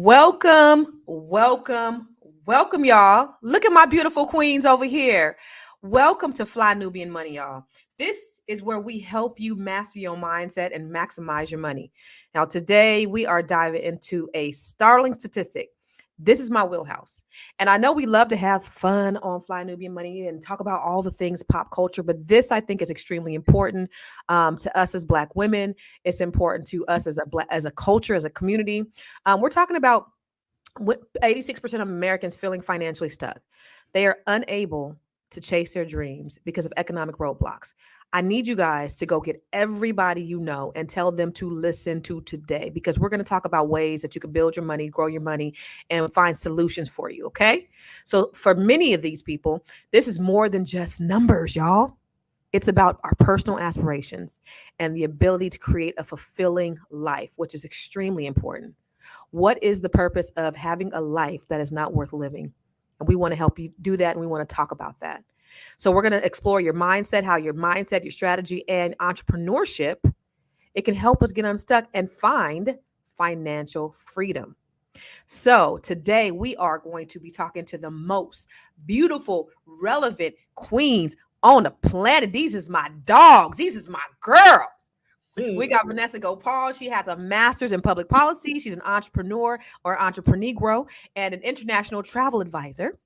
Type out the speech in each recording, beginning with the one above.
Welcome, y'all. Look at my beautiful queens over here. Welcome to Fly Nubian Money, y'all. This is where we help you master your mindset and maximize your money. Now, today we are diving into a startling statistic. This is my wheelhouse. And I know we love to have fun on Fly Nubian Money and talk about all the things pop culture, but this I think is extremely important to us as Black women. It's important to us as a culture, as a community. We're talking about with 86% of Americans feeling financially stuck. They are unable to chase their dreams because of economic roadblocks. I need you guys to go get everybody you know and tell them to listen to today because we're going to talk about ways that you can build your money, grow your money, and find solutions for you. Okay. So, for many of these people, this is more than just numbers, y'all. It's about our personal aspirations and the ability to create a fulfilling life, which is extremely important. What is the purpose of having a life that is not worth living? And we want to help you do that. And we want to talk about that. So we're going to explore your mindset, how your mindset, your strategy, and entrepreneurship, it can help us get unstuck and find financial freedom. So today we are going to be talking to the most beautiful, relevant queens on the planet. These is my dogs. These is my girls. We got Vanessa Gopal. She has a master's in public policy. She's an entrepreneur or entrepreneur and an international travel advisor.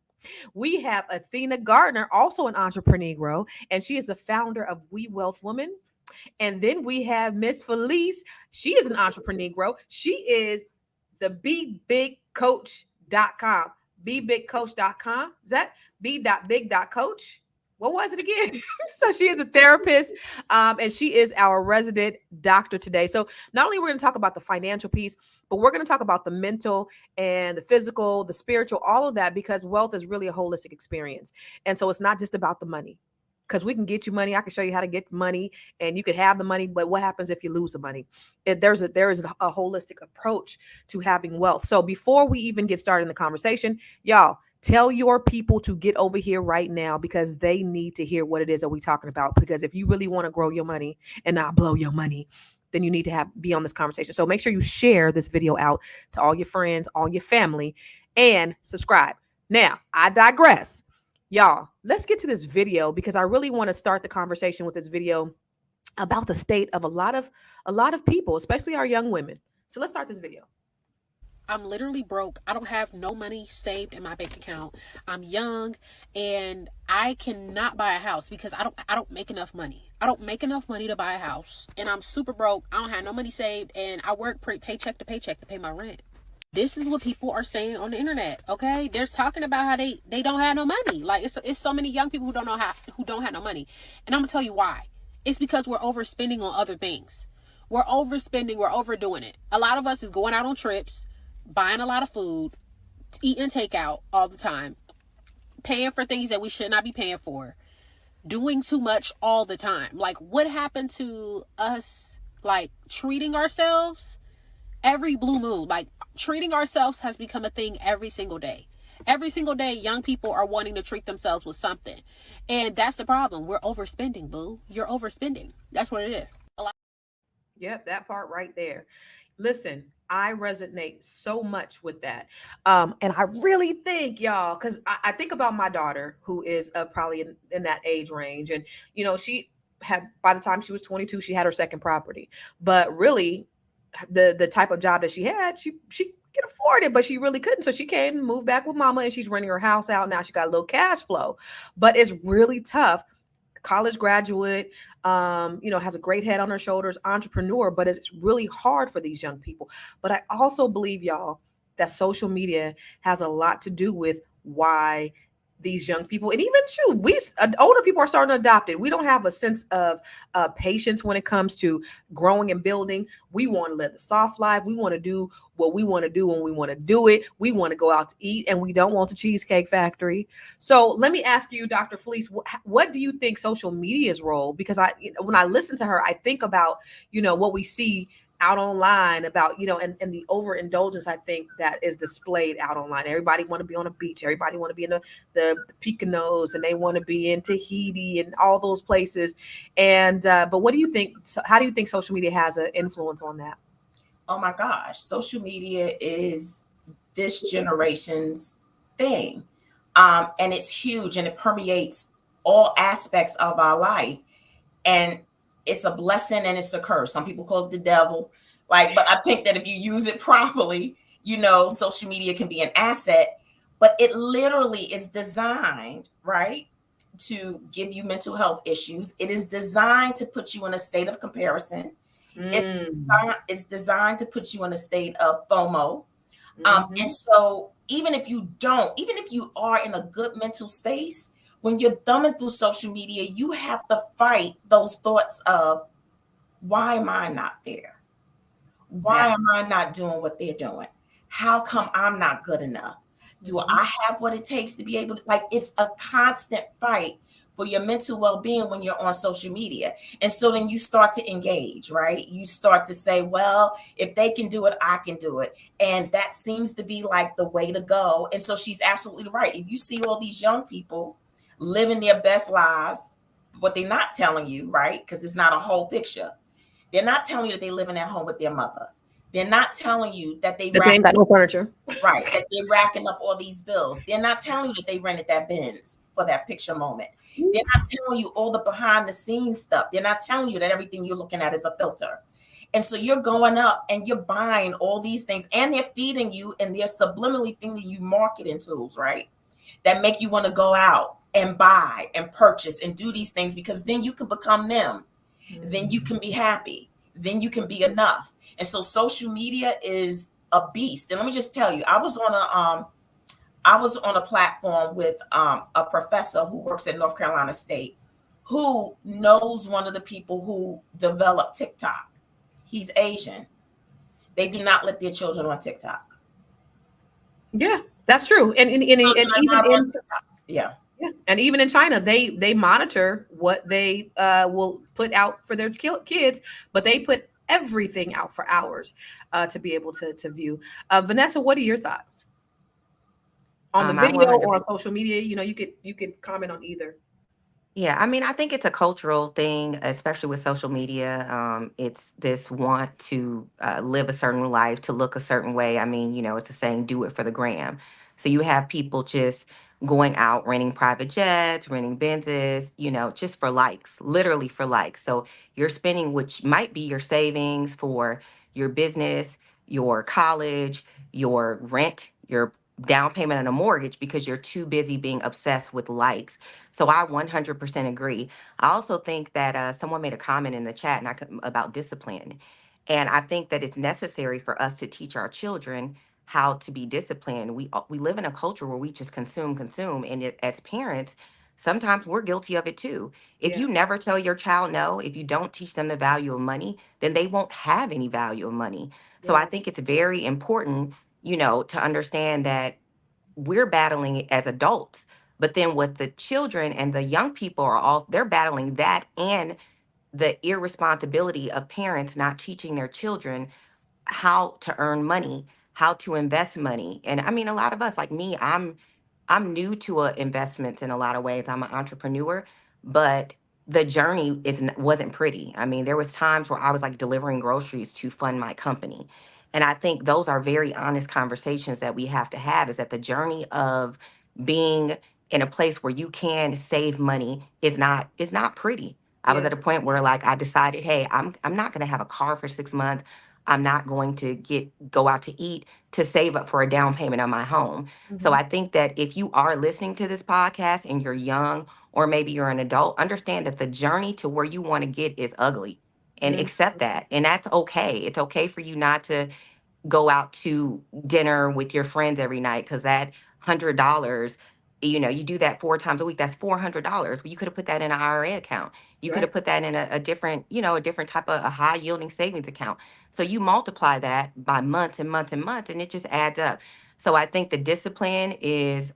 We have Athena Gardner, also an entrepreneur, and she is the founder of We Wealth Woman. And then we have Miss Felice. She is an entrepreneur. She is the BeBigCoach.com. BeBigCoach.com. Is that B.Big.Coach? What was it again? So she is a therapist and she is our resident doctor today. So not only we're going to talk about the financial piece, but we're going to talk about the mental and the physical, the spiritual, all of that, because wealth is really a holistic experience. And so it's not just about the money, because we can get you money. I can show you how to get money and you could have the money. But what happens if you lose the money? There is a holistic approach to having wealth. So before we even get started in the conversation, y'all, tell your people to get over here right now because they need to hear what it is that we're talking about. Because if you really want to grow your money and not blow your money, then you need to be on this conversation. So make sure you share this video out to all your friends, all your family, and subscribe. Now, I digress. Y'all, let's get to this video because I really want to start the conversation with this video about the state of a lot of people, especially our young women. So let's start this video. I'm literally broke. I don't have no money saved in my bank account. I'm young and I cannot buy a house because I don't make enough money. I don't make enough money to buy a house. And I'm super broke. I don't have no money saved and I work paycheck to paycheck to pay my rent. This is what people are saying on the internet, okay? They're talking about how they don't have no money. Like it's so many young people who don't have no money. And I'm gonna tell you why. It's because we're overspending on other things. We're overspending, we're overdoing it. A lot of us is going out on trips, buying a lot of food, eating takeout all the time, paying for things that we should not be paying for, doing too much all the time. Like, what happened to us, like, treating ourselves every blue moon? Like, treating ourselves has become a thing every single day. Every single day, young people are wanting to treat themselves with something. And that's the problem. We're overspending, boo. You're overspending. That's what it is. Yep, that part right there. Listen, I resonate so much with that. And I really think, y'all, because I think about my daughter who is probably in that age range. And, you know, she had, by the time she was 22, she had her second property. But really, the type of job that she had, she could afford it, but she really couldn't. So she came and moved back with mama and she's renting her house out. Now she got a little cash flow, but it's really tough. College graduate, has a great head on her shoulders, entrepreneur, but it's really hard for these young people. But I also believe, y'all, that social media has a lot to do with why these young people, and even older people are starting to adopt it. We don't have a sense of patience when it comes to growing and building. We want to live the soft life. We want to do what we want to do when we want to do it. We want to go out to eat, and we don't want the Cheesecake Factory. So let me ask you, Dr. Felice, what do you think social media's role? Because when I listen to her, I think about, what we see out online about, and the overindulgence, I think, that is displayed out online. Everybody want to be on a beach. Everybody want to be in the Poconos, and they want to be in Tahiti and all those places. And but what do you think? How do you think social media has an influence on that? Oh my gosh, social media is this generation's thing. And it's huge and it permeates all aspects of our life. And it's a blessing and it's a curse. Some people call it the devil. Like, but I think that if you use it properly, social media can be an asset, but it literally is designed, right, to give you mental health issues. It is designed to put you in a state of comparison. Mm. It's designed to put you in a state of FOMO. And Hmm. so even if you are in a good mental space, when you're thumbing through social media, you have to fight those thoughts of, why am I not there? Why Yeah. am I not doing what they're doing? How come I'm not good enough? Do Hmm. I have what it takes to be able to, like, it's a constant fight for your mental well-being when you're on social media. And so then you start to engage, right? You start to say, well, if they can do it, I can do it. And that seems to be like the way to go. And so she's absolutely right. If you see all these young people living their best lives, what they're not telling you, right? Because it's not a whole picture. They're not telling you that they're living at home with their mother. They're not telling you that they That they rack ain't got no furniture. right, that they're racking up all these bills. They're not telling you that they rented that Benz for that picture moment. They're not telling you all the behind the scenes stuff. They're not telling you that everything you're looking at is a filter. And so you're going up and you're buying all these things, and they're feeding you, and they're subliminally feeding you marketing tools, right? That make you want to go out and buy and purchase and do these things, because then you can become them, then you can be happy, then you can be enough. And so social media is a beast. And let me just tell you, I was on a platform with a professor who works at North Carolina State, who knows one of the people who developed TikTok. He's Asian. They do not let their children on TikTok. Yeah, that's true. And Children are even not on in TikTok. Yeah. yeah, and even in China, they monitor what they will put out for their kids, but they put everything out for hours to be able to view. Vanessa, what are your thoughts on the I video or 100. on social media? You could comment on either. Yeah, I mean, I think it's a cultural thing, especially with social media. It's this want to live a certain life, to look a certain way. I mean, it's a saying, do it for the gram. So you have people just going out, renting private jets, renting Benzes, just for likes, literally for likes. So you're spending, which might be your savings for your business, your college, your rent, your down payment on a mortgage, because you're too busy being obsessed with likes. So I 100% agree. I also think that someone made a comment in the chat and about discipline. And I think that it's necessary for us to teach our children how to be disciplined. We live in a culture where we just consume. And as parents, sometimes we're guilty of it too. If Yeah, you never tell your child no, if you don't teach them the value of money, then they won't have any value of money. So I yeah, think it's very important, to understand that we're battling it as adults, but then what the children and the young people are all, they're battling that, and the irresponsibility of parents not teaching their children how to earn money, how to invest money. And I mean, a lot of us, like me, I'm new to investments in a lot of ways. I'm an entrepreneur, but the journey wasn't pretty. I mean, there was times where I was like delivering groceries to fund my company. And I think those are very honest conversations that we have to have, is that the journey of being in a place where you can save money is not pretty. I was yeah. at a point where like I decided, hey, I'm not going to have a car for 6 months. I'm not going to go out to eat to save up for a down payment on my home. So Hmm. I think that if you are listening to this podcast and you're young, or maybe you're an adult, understand that the journey to where you want to get is ugly, and Hmm. accept that. And that's okay. It's okay for you not to go out to dinner with your friends every night, because that $100, you do that 4 times a week, that's $400. Well, you could have put that in an IRA account. You could Right. have put that in a different, a different type of a high yielding savings account. So you multiply that by months and months and months, and it just adds up. So I think the discipline is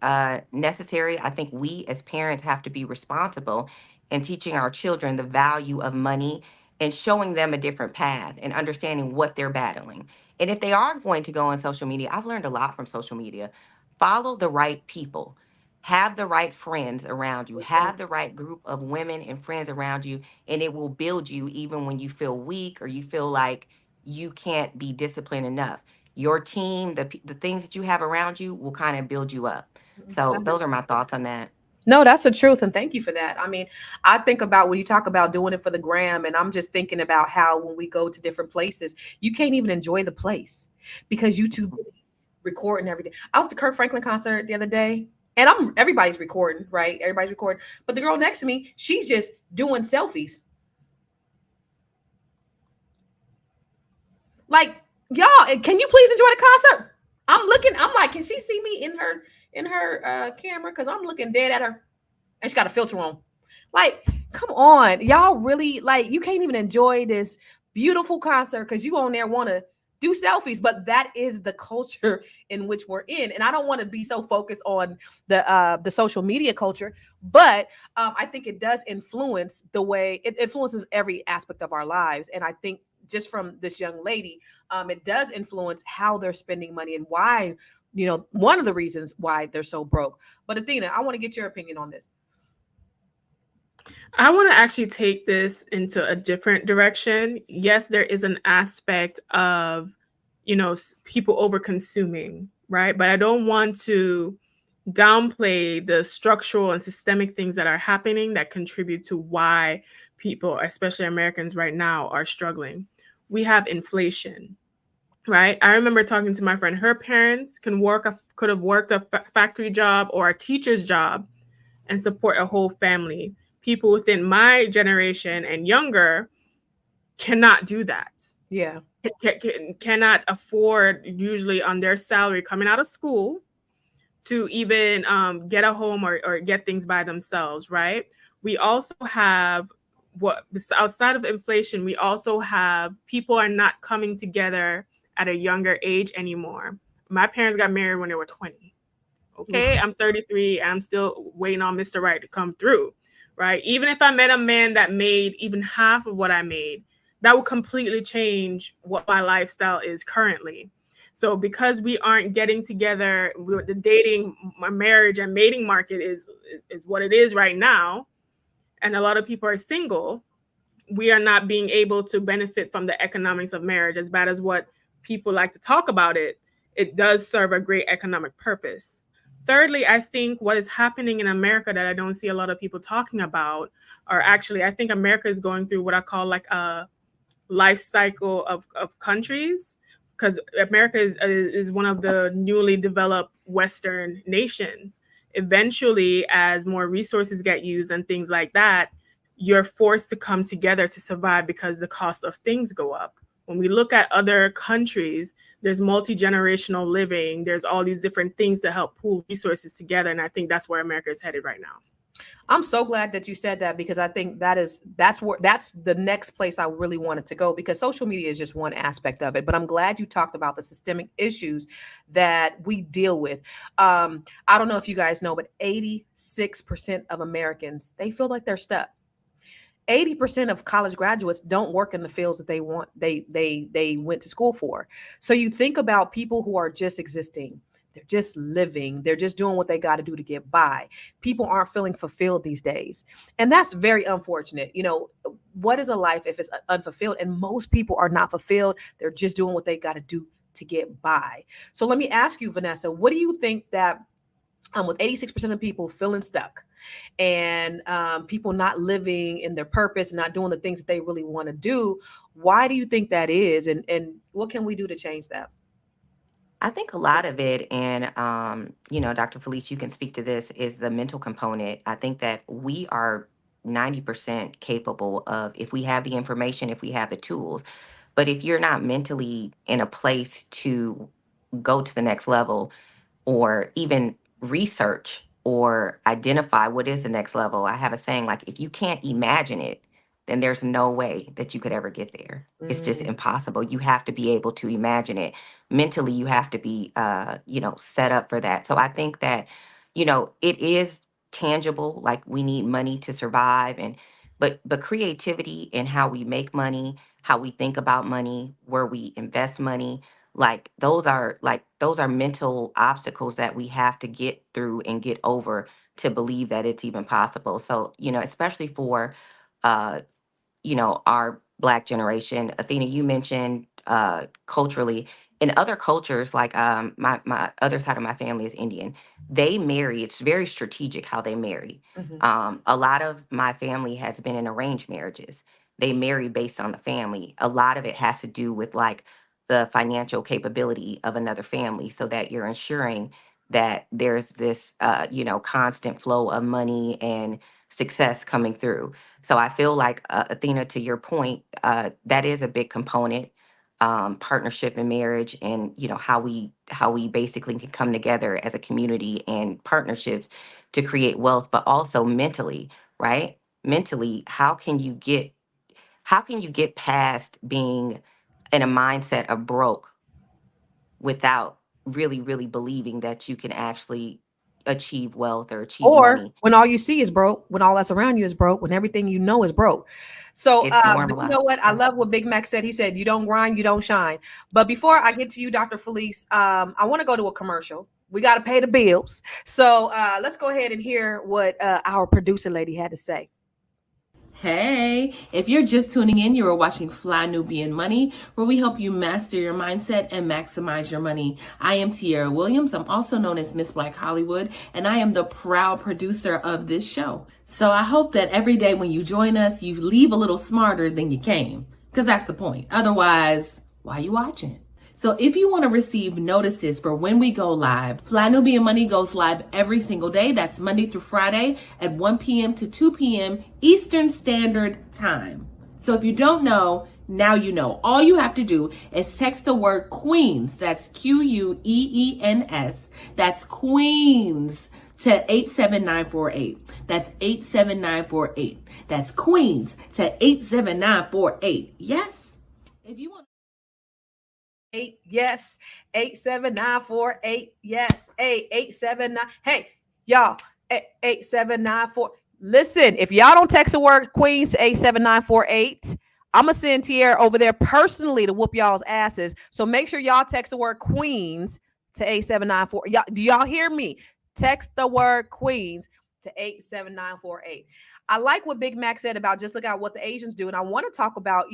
necessary. I think we as parents have to be responsible in teaching our children the value of money, and showing them a different path and understanding what they're battling. And if they are going to go on social media, I've learned a lot from social media. Follow the right people. Have the right friends around you. That's right. Have the right group of women and friends around you, and it will build you even when you feel weak or you feel like you can't be disciplined enough. your team, the things that you have around you will kind of build you up. So those are my 100%. thoughts on that. No, that's the truth. And thank you for that. I mean, I think about when you talk about doing it for the gram, and I'm just thinking about how when we go to different places, you can't even enjoy the place because you too busy recording everything. I was at the Kirk Franklin concert the other day, and everybody's recording, right? Everybody's recording. But the girl next to me, she's just doing selfies. Like, y'all, can you please enjoy the concert? I'm looking, I'm like, can she see me in her camera? Because I'm looking dead at her and she got a filter on. Like, come on, y'all really like you can't even enjoy this beautiful concert because you on there want to do selfies, but that is the culture in which we're in. And I don't want to be so focused on the social media culture, but I think it does influence the way it influences every aspect of our lives. And I think just from this young lady, it does influence how they're spending money and why, one of the reasons why they're so broke. But Athena, I want to get your opinion on this. I want to actually take this into a different direction. Yes, there is an aspect of, people over consuming, right? But I don't want to downplay the structural and systemic things that are happening that contribute to why people, especially Americans right now, are struggling. We have inflation, right? I remember talking to my friend. Her parents could have worked a factory job or a teacher's job and support a whole family. People within my generation and younger cannot do that. Yeah. Cannot afford, usually on their salary coming out of school, to even get a home or get things by themselves, right? We also have what outside of inflation, we also have people are not coming together at a younger age anymore. My parents got married when they were 20. Okay, I'm 33 and I'm still waiting on Mr. Right to come through, right? Even if I met a man that made even half of what I made, that would completely change what my lifestyle is currently. So because we aren't getting together, the dating, my marriage and mating market is what it is right now, and a lot of people are single, we are not being able to benefit from the economics of marriage. As bad as what people like to talk about it, it does serve a great economic purpose. Thirdly, I think what is happening in America that I don't see a lot of people talking about are actually, I think America is going through what I call like a life cycle of countries, because America is one of the newly developed Western nations. Eventually, as more resources get used and things like that, you're forced to come together to survive because the cost of things go up. When we look at other countries, there's multi-generational living, there's all these different things to help pool resources together. And I think that's where America is headed right now. I'm so glad that you said that because I think that's the next place I really wanted to go, because social media is just one aspect of it. But I'm glad you talked about the systemic issues that we deal with. I don't know if you guys know, but 86% of Americans, they feel like they're stuck. 80% of college graduates don't work in the fields that they want they went to school for. So you think about people who are just existing, they're just living, they're just doing what they got to do to get by. People aren't feeling fulfilled these days, and that's very unfortunate. What is a life if it's unfulfilled? And most people are not fulfilled, they're just doing what they got to do to get by. So let me ask you, Vanessa, what do you think that with 86% of people feeling stuck and people not living in their purpose, not doing the things that they really want to do, why do you think that is? And what can we do to change that? I think a lot of it, and Dr. Felice, you can speak to this, is the mental component. I think that we are 90% capable of, if we have the information, if we have the tools. But if you're not mentally in a place to go to the next level, or even research or identify what is the next level. I have a saying like, if you can't imagine it, then there's no way that you could ever get there. It's just Mm, impossible. You have to be able to imagine it. Mentally, you have to be, set up for that. So I think that, it is tangible. Like we need money to survive, but creativity in how we make money, how we think about money, where we invest money, like those are mental obstacles that we have to get through and get over to believe that it's even possible. So especially for uh our Black generation, Athena, you mentioned culturally in other cultures, like my other side of my family is Indian. They marry. It's very strategic how they marry. A lot of my family has been in arranged marriages. They marry based on the family. A lot of it has to do with like the financial capability of another family, so that you're ensuring that there's this constant flow of money and success coming through. So I feel like, Athena, to your point, that is a big component, partnership and marriage, and how we basically can come together as a community and partnerships to create wealth, but also mentally, right? Mentally, how can you get past being in a mindset of broke without really, really believing that you can actually achieve wealth or achieve Or money? when all you see is broke, when all that's around you is broke, when everything you know is broke. So, It's but you know normalized. what? I love what Big Mac said. He said, "You don't grind, you don't shine." But before I get to you, Dr. Felice, I want to go to a commercial. We got to pay the bills. So let's go ahead and hear what our producer lady had to say. Hey, if you're just tuning in, you are watching Fly Nubian Money, where we help you master your mindset and maximize your money. I am Tierra Williams. I'm also known as Miss Black Hollywood, and I am the proud producer of this show. So I hope that every day when you join us, you leave a little smarter than you came, because that's the point. Otherwise, why are you watching? So if you want to receive notices for when we go live, Fly Nubian Money goes live every single day. That's Monday through Friday at 1 p.m. to 2 p.m. Eastern Standard Time. So if you don't know, now you know. All you have to do is text the word Queens. That's Queens. That's Queens to 87948. That's 87948. That's Queens to 87948. Yes? If you want 8 yes 87948 yes 8879. Hey y'all, 8794. Listen, if y'all don't text the word Queens to 87948, I'm gonna send Tierra over there personally to whoop y'all's asses. So make sure y'all text the word Queens to 8794. Y'all, do y'all hear me? Text the word Queens to 87948. I like what Big Mac said about just look at what the Asians do, and I want to talk about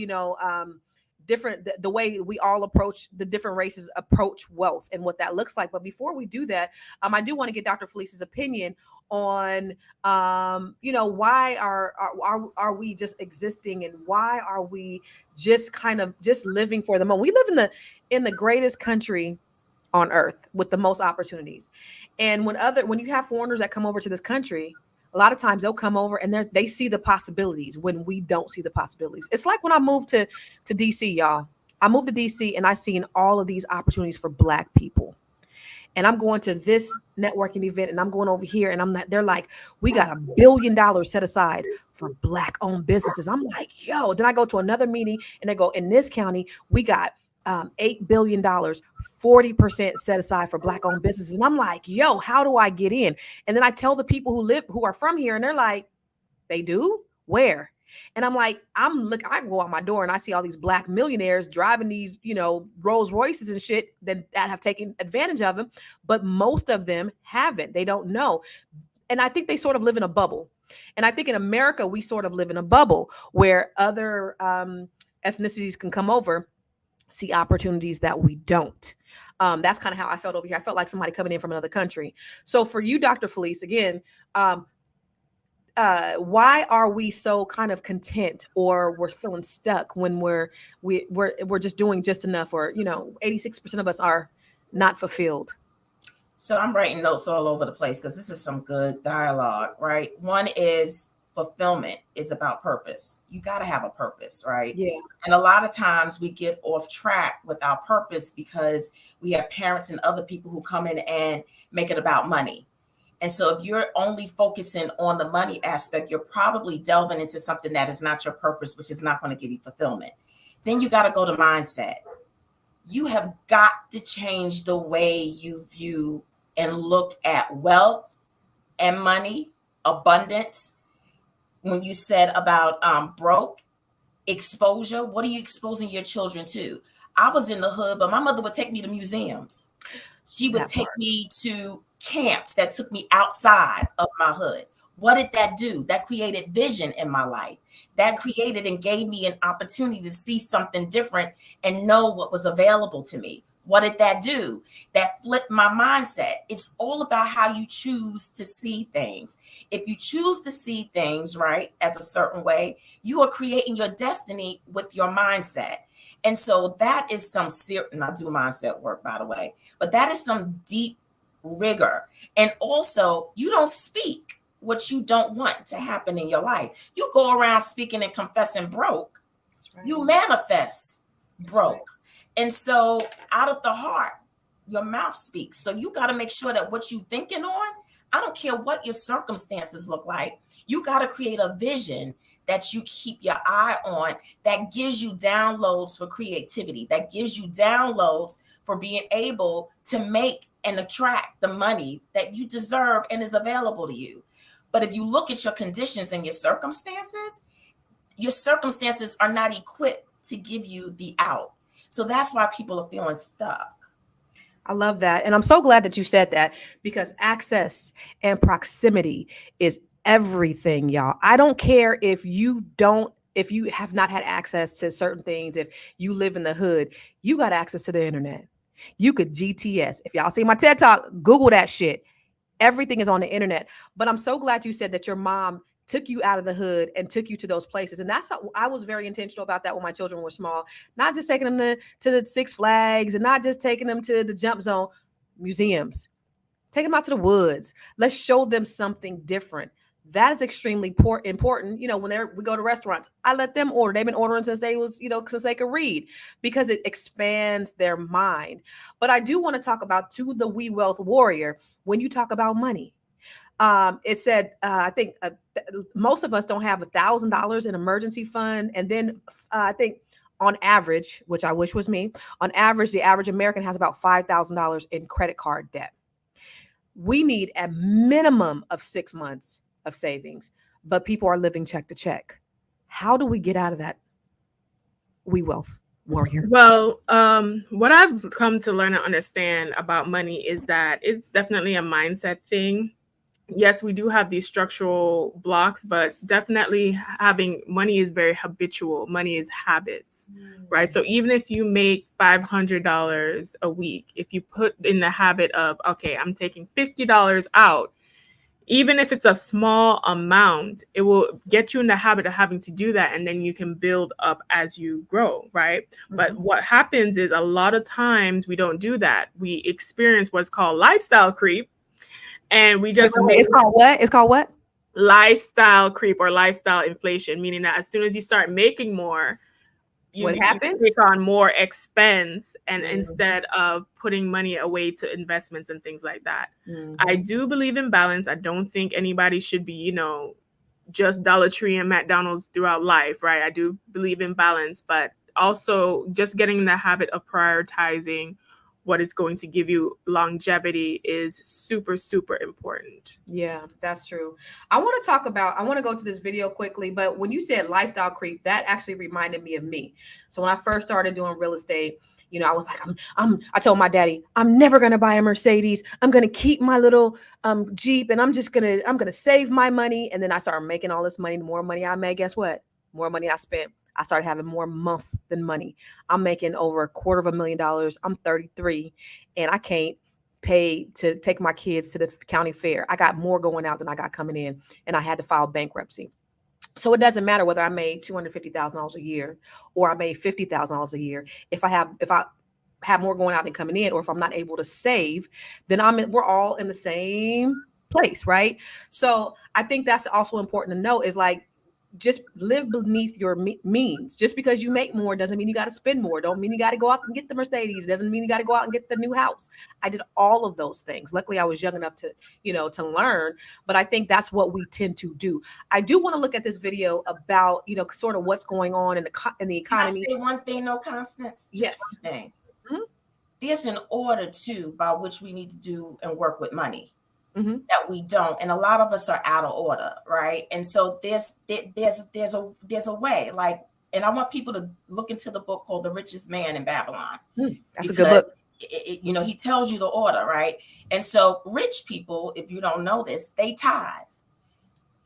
different the way we all approach the different races approach wealth and what that looks like. But before we do that, I do want to get Dr. Felice's opinion on why are we just existing, and why are we just kind of just living for the moment. We live in the greatest country on earth with the most opportunities, and when you have foreigners that come over to this country, a lot of times they'll come over and they see the possibilities when we don't see the possibilities. It's like when I moved to DC, y'all. I moved to DC and I seen all of these opportunities for Black people. And I'm going to this networking event and I'm going over here and they're like, we got $1 billion set aside for Black owned businesses. I'm like, yo, then I go to another meeting and they go, in this county, we got $8 billion, 40% set aside for Black owned businesses. And I'm like, yo, how do I get in? And then I tell the people who are from here and they're like, they do? Where? And I'm like, I go out my door and I see all these Black millionaires driving these, Rolls Royces and shit that have taken advantage of them. But most of them haven't. They don't know. And I think they sort of live in a bubble. And I think in America, we sort of live in a bubble where other ethnicities can come over, see opportunities that we don't. That's kind of how I felt over here. I felt like somebody coming in from another country. So for you, Dr. Felice, again, why are we so kind of content, or we're feeling stuck when we're just doing just enough, or 86% of us are not fulfilled? So I'm writing notes all over the place because this is some good dialogue, right? One is fulfillment is about purpose. You got to have a purpose, right? Yeah. And a lot of times we get off track with our purpose because we have parents and other people who come in and make it about money. And so if you're only focusing on the money aspect, you're probably delving into something that is not your purpose, which is not going to give you fulfillment. Then you got to go to mindset. You have got to change the way you view and look at wealth and money, abundance. When you said about broke, exposure, what are you exposing your children to? I was in the hood, but my mother would take me to museums. She would take me to camps that took me outside of my hood. What did that do? That created vision in my life. That created and gave me an opportunity to see something different and know what was available to me. What did that do? That flipped my mindset. It's all about how you choose to see things. If you choose to see things, right, as a certain way, you are creating your destiny with your mindset. And so that is some serious, and I do mindset work, by the way, but that is some deep rigor. And also, you don't speak what you don't want to happen in your life. You go around speaking and confessing broke, right. You manifest broke. Right. And so out of the heart, your mouth speaks. So you got to make sure that what you're thinking on, I don't care what your circumstances look like, you got to create a vision that you keep your eye on, that gives you downloads for creativity, that gives you downloads for being able to make and attract the money that you deserve and is available to you. But if you look at your conditions and your circumstances are not equipped to give you the out. So that's why people are feeling stuck. I love that. And I'm so glad that you said that, because access and proximity is everything, y'all. I don't care if you have not had access to certain things. If you live in the hood, you got access to the internet. You could GTS. If y'all see my TED Talk, Google that shit. Everything is on the internet. But I'm so glad you said that your mom took you out of the hood and took you to those places. And that's how I was very intentional about that when my children were small, not just taking them to the Six Flags and not just taking them to the Jump Zone, museums. Take them out to the woods. Let's show them something different. That is extremely important. You know, when we go to restaurants, I let them order. They've been ordering since since they could read, because it expands their mind. But I do want to talk about, to the We Wealth Warrior, when you talk about money. It said, I think most of us don't have $1,000 in emergency fund. And then I think on average, which I wish was me, on average, the average American has about $5,000 in credit card debt. We need a minimum of 6 months of savings, but people are living check to check. How do we get out of that? We Wealth Warrior. Well, what I've come to learn and understand about money is that it's definitely a mindset thing. Yes, we do have these structural blocks, but definitely having money is very habitual. Money is habits, right? So even if you make $500 a week, if you put in the habit of, okay, I'm taking $50 out, even if it's a small amount, it will get you in the habit of having to do that. And then you can build up as you grow, right? Mm-hmm. But what happens is a lot of times we don't do that. We experience what's called lifestyle creep. And we just it's called what? It's called what? Lifestyle creep or lifestyle inflation, meaning that as soon as you start making more, what happens? You take on more expense, and instead of putting money away to investments and things like that. Mm-hmm. I do believe in balance. I don't think anybody should be, just Dollar Tree and McDonald's throughout life, right? I do believe in balance, but also just getting in the habit of prioritizing what is going to give you longevity is super, super important. Yeah, that's true. I want to go to this video quickly, but when you said lifestyle creep, that actually reminded me of me. So when I first started doing real estate, I was like, I told my daddy, I'm never going to buy a Mercedes. I'm going to keep my little Jeep, and I'm going to save my money. And then I started making all this money. The more money I made, guess what? More money I spent. I started having more month than money. I'm making over $250,000. I'm 33 and I can't pay to take my kids to the county fair. I got more going out than I got coming in, and I had to file bankruptcy. So it doesn't matter whether I made $250,000 a year or I made $50,000 a year. If I have more going out than coming in, or if I'm not able to save, then we're all in the same place, right? So I think that's also important to know, is like, just live beneath your means. Just because you make more doesn't mean you got to spend more. Don't mean you got to go out and get the Mercedes. Doesn't mean you got to go out and get the new house. I did all of those things. Luckily, I was young enough to learn, but I think that's what we tend to do. I do want to look at this video about, sort of what's going on in the economy. Can I say one thing, though, Constance? Just yes. One thing. Mm-hmm. There's an order, too, by which we need to do and work with money. Mm-hmm. That we don't, and a lot of us are out of order, right? And so there's a way, like, and I want people to look into the book called The Richest Man in Babylon. That's a good book. He tells you the order, right? And so rich people, if you don't know this, they tithe.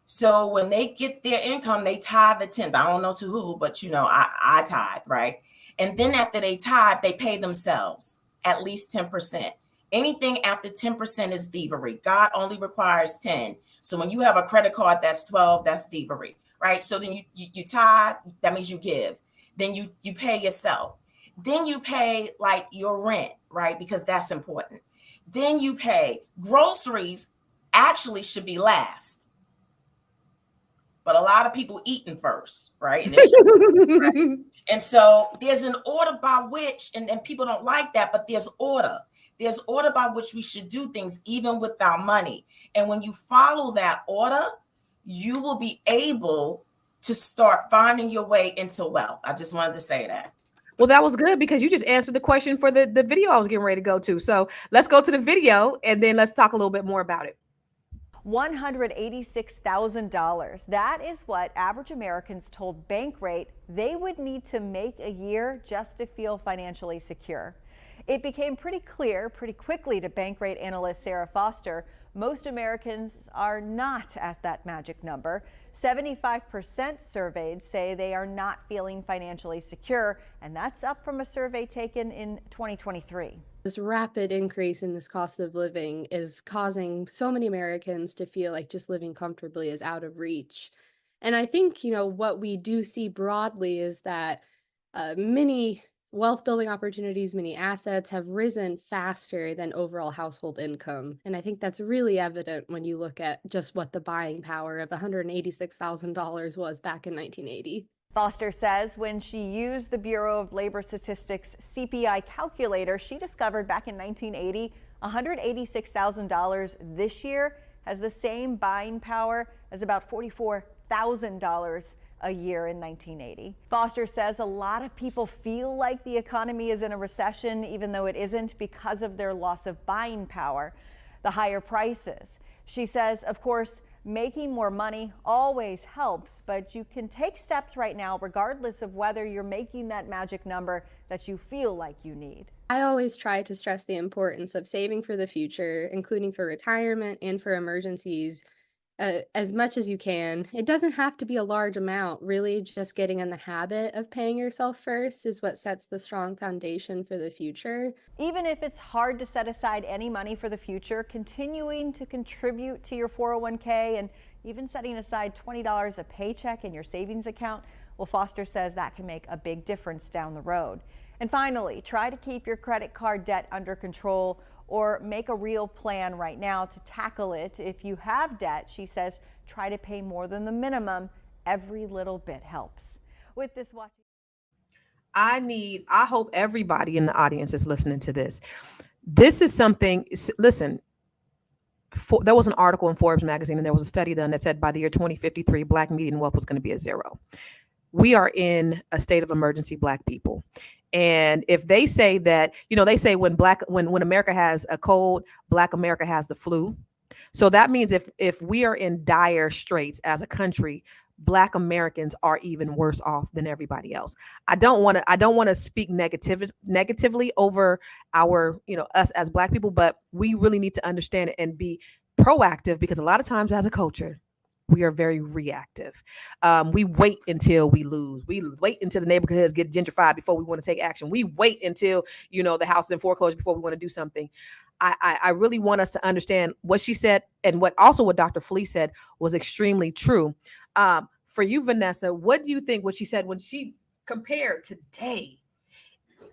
So when they get their income, they tithe the 10th. I don't know to who, but I tithe, right? And then after they tithe, they pay themselves. at least 10%. Anything after 10% is thievery. God only requires 10. So when you have a credit card that's 12, that's thievery, right? So then you tithe, that means you give. Then you pay yourself. Then you pay like your rent, right? Because that's important. Then you pay groceries, actually should be last. But a lot of people eating first, right? And so there's an order by which, and people don't like that, but there's order. There's order by which we should do things, even with our money. And when you follow that order, you will be able to start finding your way into wealth. I just wanted to say that. Well, that was good because you just answered the question for the video I was getting ready to go to. So let's go to the video and then let's talk a little bit more about it. $186,000. That is what average Americans told Bankrate they would need to make a year just to feel financially secure. It became pretty clear pretty quickly to Bankrate analyst Sarah Foster, most Americans are not at that magic number. 75% surveyed say they are not feeling financially secure, and that's up from a survey taken in 2023. This rapid increase in this cost of living is causing so many Americans to feel like just living comfortably is out of reach. And I think, what we do see broadly is that many wealth building opportunities, many assets have risen faster than overall household income. And I think that's really evident when you look at just what the buying power of $186,000 was back in 1980. Foster says when she used the Bureau of Labor Statistics CPI calculator, she discovered back in 1980, $186,000 this year has the same buying power as about $44,000 a year in 1980. Foster says a lot of people feel like the economy is in a recession, even though it isn't, because of their loss of buying power, the higher prices. She says, of course, making more money always helps, but you can take steps right now, regardless of whether you're making that magic number that you feel like you need. I always try to stress the importance of saving for the future, including for retirement and for emergencies, as much as you can. It doesn't have to be a large amount. Really, just getting in the habit of paying yourself first is what sets the strong foundation for the future. Even if it's hard to set aside any money for the future, continuing to contribute to your 401k and even setting aside $20 a paycheck in your savings account, well, Foster says that can make a big difference down the road. And finally, try to keep your credit card debt under control, or make a real plan right now to tackle it. If you have debt, she says, try to pay more than the minimum. Every little bit helps. With this watching, I hope everybody in the audience is listening to this. This is something, listen, there was an article in Forbes magazine and there was a study done that said by the year 2053, Black median wealth was going to be at zero. We are in a state of emergency, Black people. And if they say that, they say when America has a cold, Black America has the flu. So that means if we are in dire straits as a country, Black Americans are even worse off than everybody else. I don't want to speak negatively over our, us as Black people, but we really need to understand it and be proactive, because a lot of times as a culture, we are very reactive. We wait until we lose. We wait until the neighborhoods get gentrified before we want to take action. We wait until, the house is in foreclosure before we want to do something. I really want us to understand what she said, and what Dr. Flee said was extremely true. For you, Vanessa, what do you think what she said when she compared today?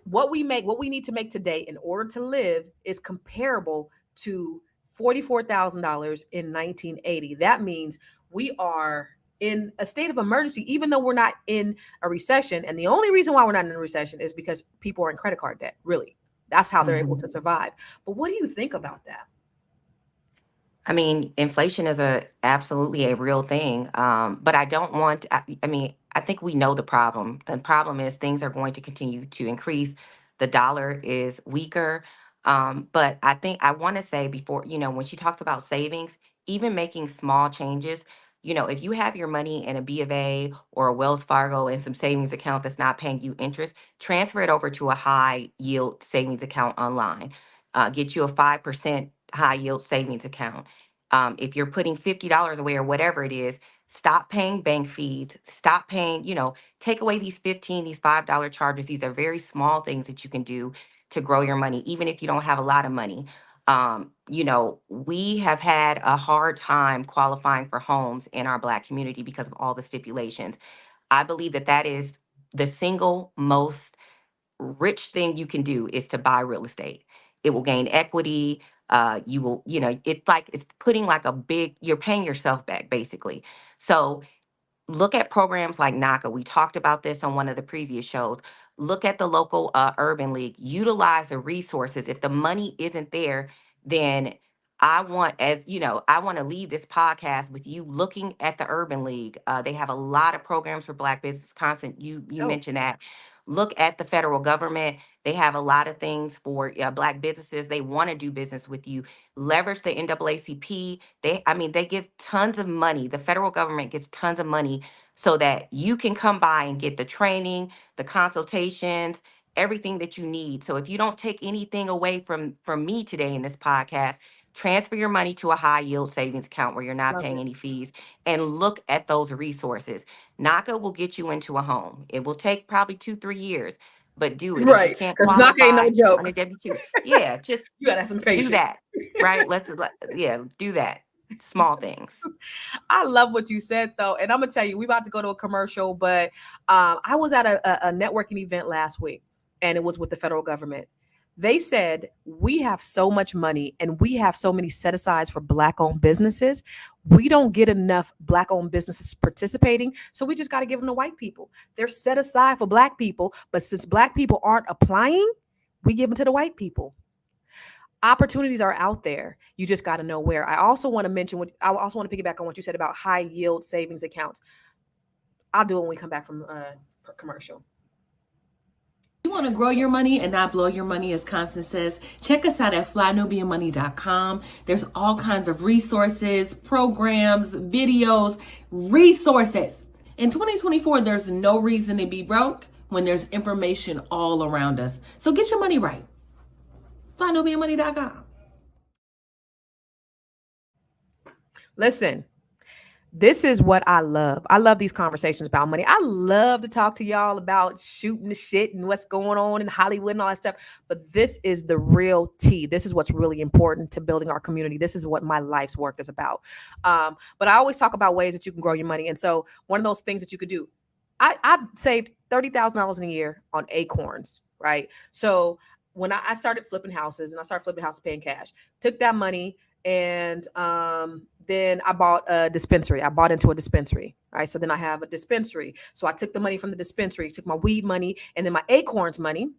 What we need to make today in order to live is comparable to $44,000 in 1980. That means we are in a state of emergency, even though we're not in a recession. And the only reason why we're not in a recession is because people are in credit card debt. Really, that's how they're able to survive. But what do you think about that? I mean, inflation is absolutely a real thing. But I don't want, I think we know the problem. The problem is things are going to continue to increase. The dollar is weaker. But I think I want to say before, when she talks about savings, even making small changes, if you have your money in a B of A or a Wells Fargo and some savings account that's not paying you interest, transfer it over to a high yield savings account online. Get you a 5% high yield savings account. If you're putting $50 away or whatever it is, stop paying bank fees, stop paying, take away these $5 charges. These are very small things that you can do to grow your money, even if you don't have a lot of money. We have had a hard time qualifying for homes in our Black community because of all the stipulations. I believe that that is the single most rich thing you can do is to buy real estate. It will gain equity. You will, it's like it's putting like you're paying yourself back basically. So look at programs like NACA. We talked about this on one of the previous shows. Look at the local urban league. Utilize the resources. If the money isn't there, then I want to lead this podcast with you looking at the urban league. They have a lot of programs for Black business. Constant, you Oh. mentioned that. Look at the federal government. They have a lot of things for Black businesses. They want to do business with you. Leverage the NAACP. They give tons of money. The federal government gets tons of money so that you can come by and get the training, the consultations, everything that you need. So if you don't take anything away from me today in this podcast, transfer your money to a high yield savings account where you're not Love paying it. any fees, and look at those resources. NACA will get you into a home. It will take probably 2-3 years, but do it. If you Right. can't Because knock ain't no qualify joke. on a W-2, yeah, just You gotta have some do patience. that, right? Do that. Small things. I love what you said though, and I'm gonna tell you, we about to go to a commercial, but I was at a networking event last week, and it was with the federal government. They said we have so much money and we have so many set asides for Black-owned businesses. We don't get enough Black-owned businesses participating, so we just got to give them to white people. They're set aside for Black people, but since Black people aren't applying, we give them to the white people. Opportunities are out there. You just got to know where. I also want to piggyback on what you said about high yield savings accounts. I'll do it when we come back from commercial. You want to grow your money and not blow your money, as Constance says, check us out at flynubianmoney.com. There's all kinds of resources, programs, videos, resources. In 2024, there's no reason to be broke when there's information all around us. So get your money right. flynubianmoney.com. Listen, this is what I love. I love these conversations about money. I love to talk to y'all about shooting the shit and what's going on in Hollywood and all that stuff. But this is the real tea. This is what's really important to building our community. This is what my life's work is about. But I always talk about ways that you can grow your money. And so one of those things that you could do, I saved $30,000 in a year on acorns, right? So when I started flipping houses and I started flipping houses paying cash, took that money and then I bought a dispensary. I bought into a dispensary, right? So then I have a dispensary. So I took the money from the dispensary, took my weed money, and then my acorns money.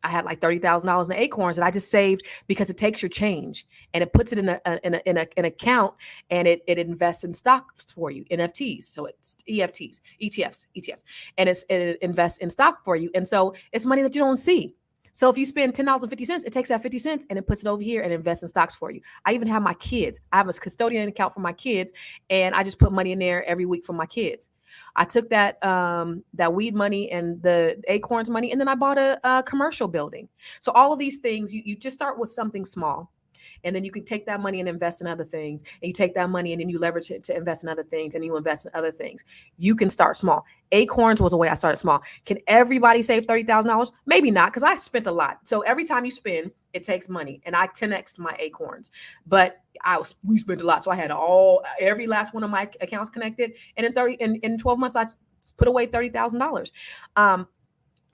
I had like $30,000 in acorns that I just saved because it takes your change and it puts it in an account, and it invests in stocks for you, NFTs. So it's ETFs, and it invests in stock for you. And so it's money that you don't see. So if you spend $10.50, it takes that 50 cents and it puts it over here and invests in stocks for you. I even have my kids. I have a custodian account for my kids, and I just put money in there every week for my kids. I took that weed money and the acorns money, and then I bought a commercial building. So all of these things, you just start with something small. And then you can take that money and invest in other things. And you take that money and then you leverage it to invest in other things, and you invest in other things. You can start small. Acorns was a way I started small. Can everybody save $30,000? Maybe not, because I spent a lot. So every time you spend, it takes money. And I 10x my acorns. But we spent a lot. So I had every last one of my accounts connected. And in 12 months, I put away $30,000.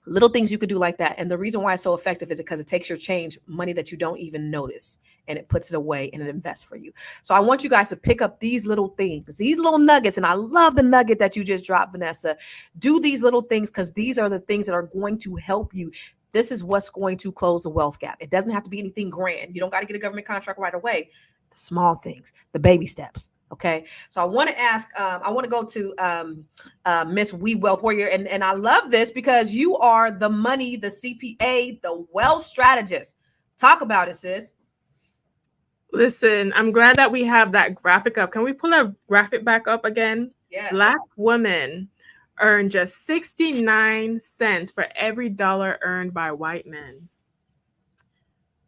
Little things you could do like that. And the reason why it's so effective is because it takes your change, money that you don't even notice, and it puts it away and it invests for you. So I want you guys to pick up these little things, these little nuggets. And I love the nugget that you just dropped, Vanessa. Do these little things, because these are the things that are going to help you. This is what's going to close the wealth gap. It doesn't have to be anything grand. You don't got to get a government contract right away. The small things, the baby steps. Okay. So I want to ask, I want to go to Miss We Wealth Warrior. And I love this because you are the money, the CPA, the wealth strategist. Talk about it, sis. Listen, I'm glad that we have that graphic up. Can we pull that graphic back up again? Yes. Black women earn just 69 cents for every dollar earned by white men.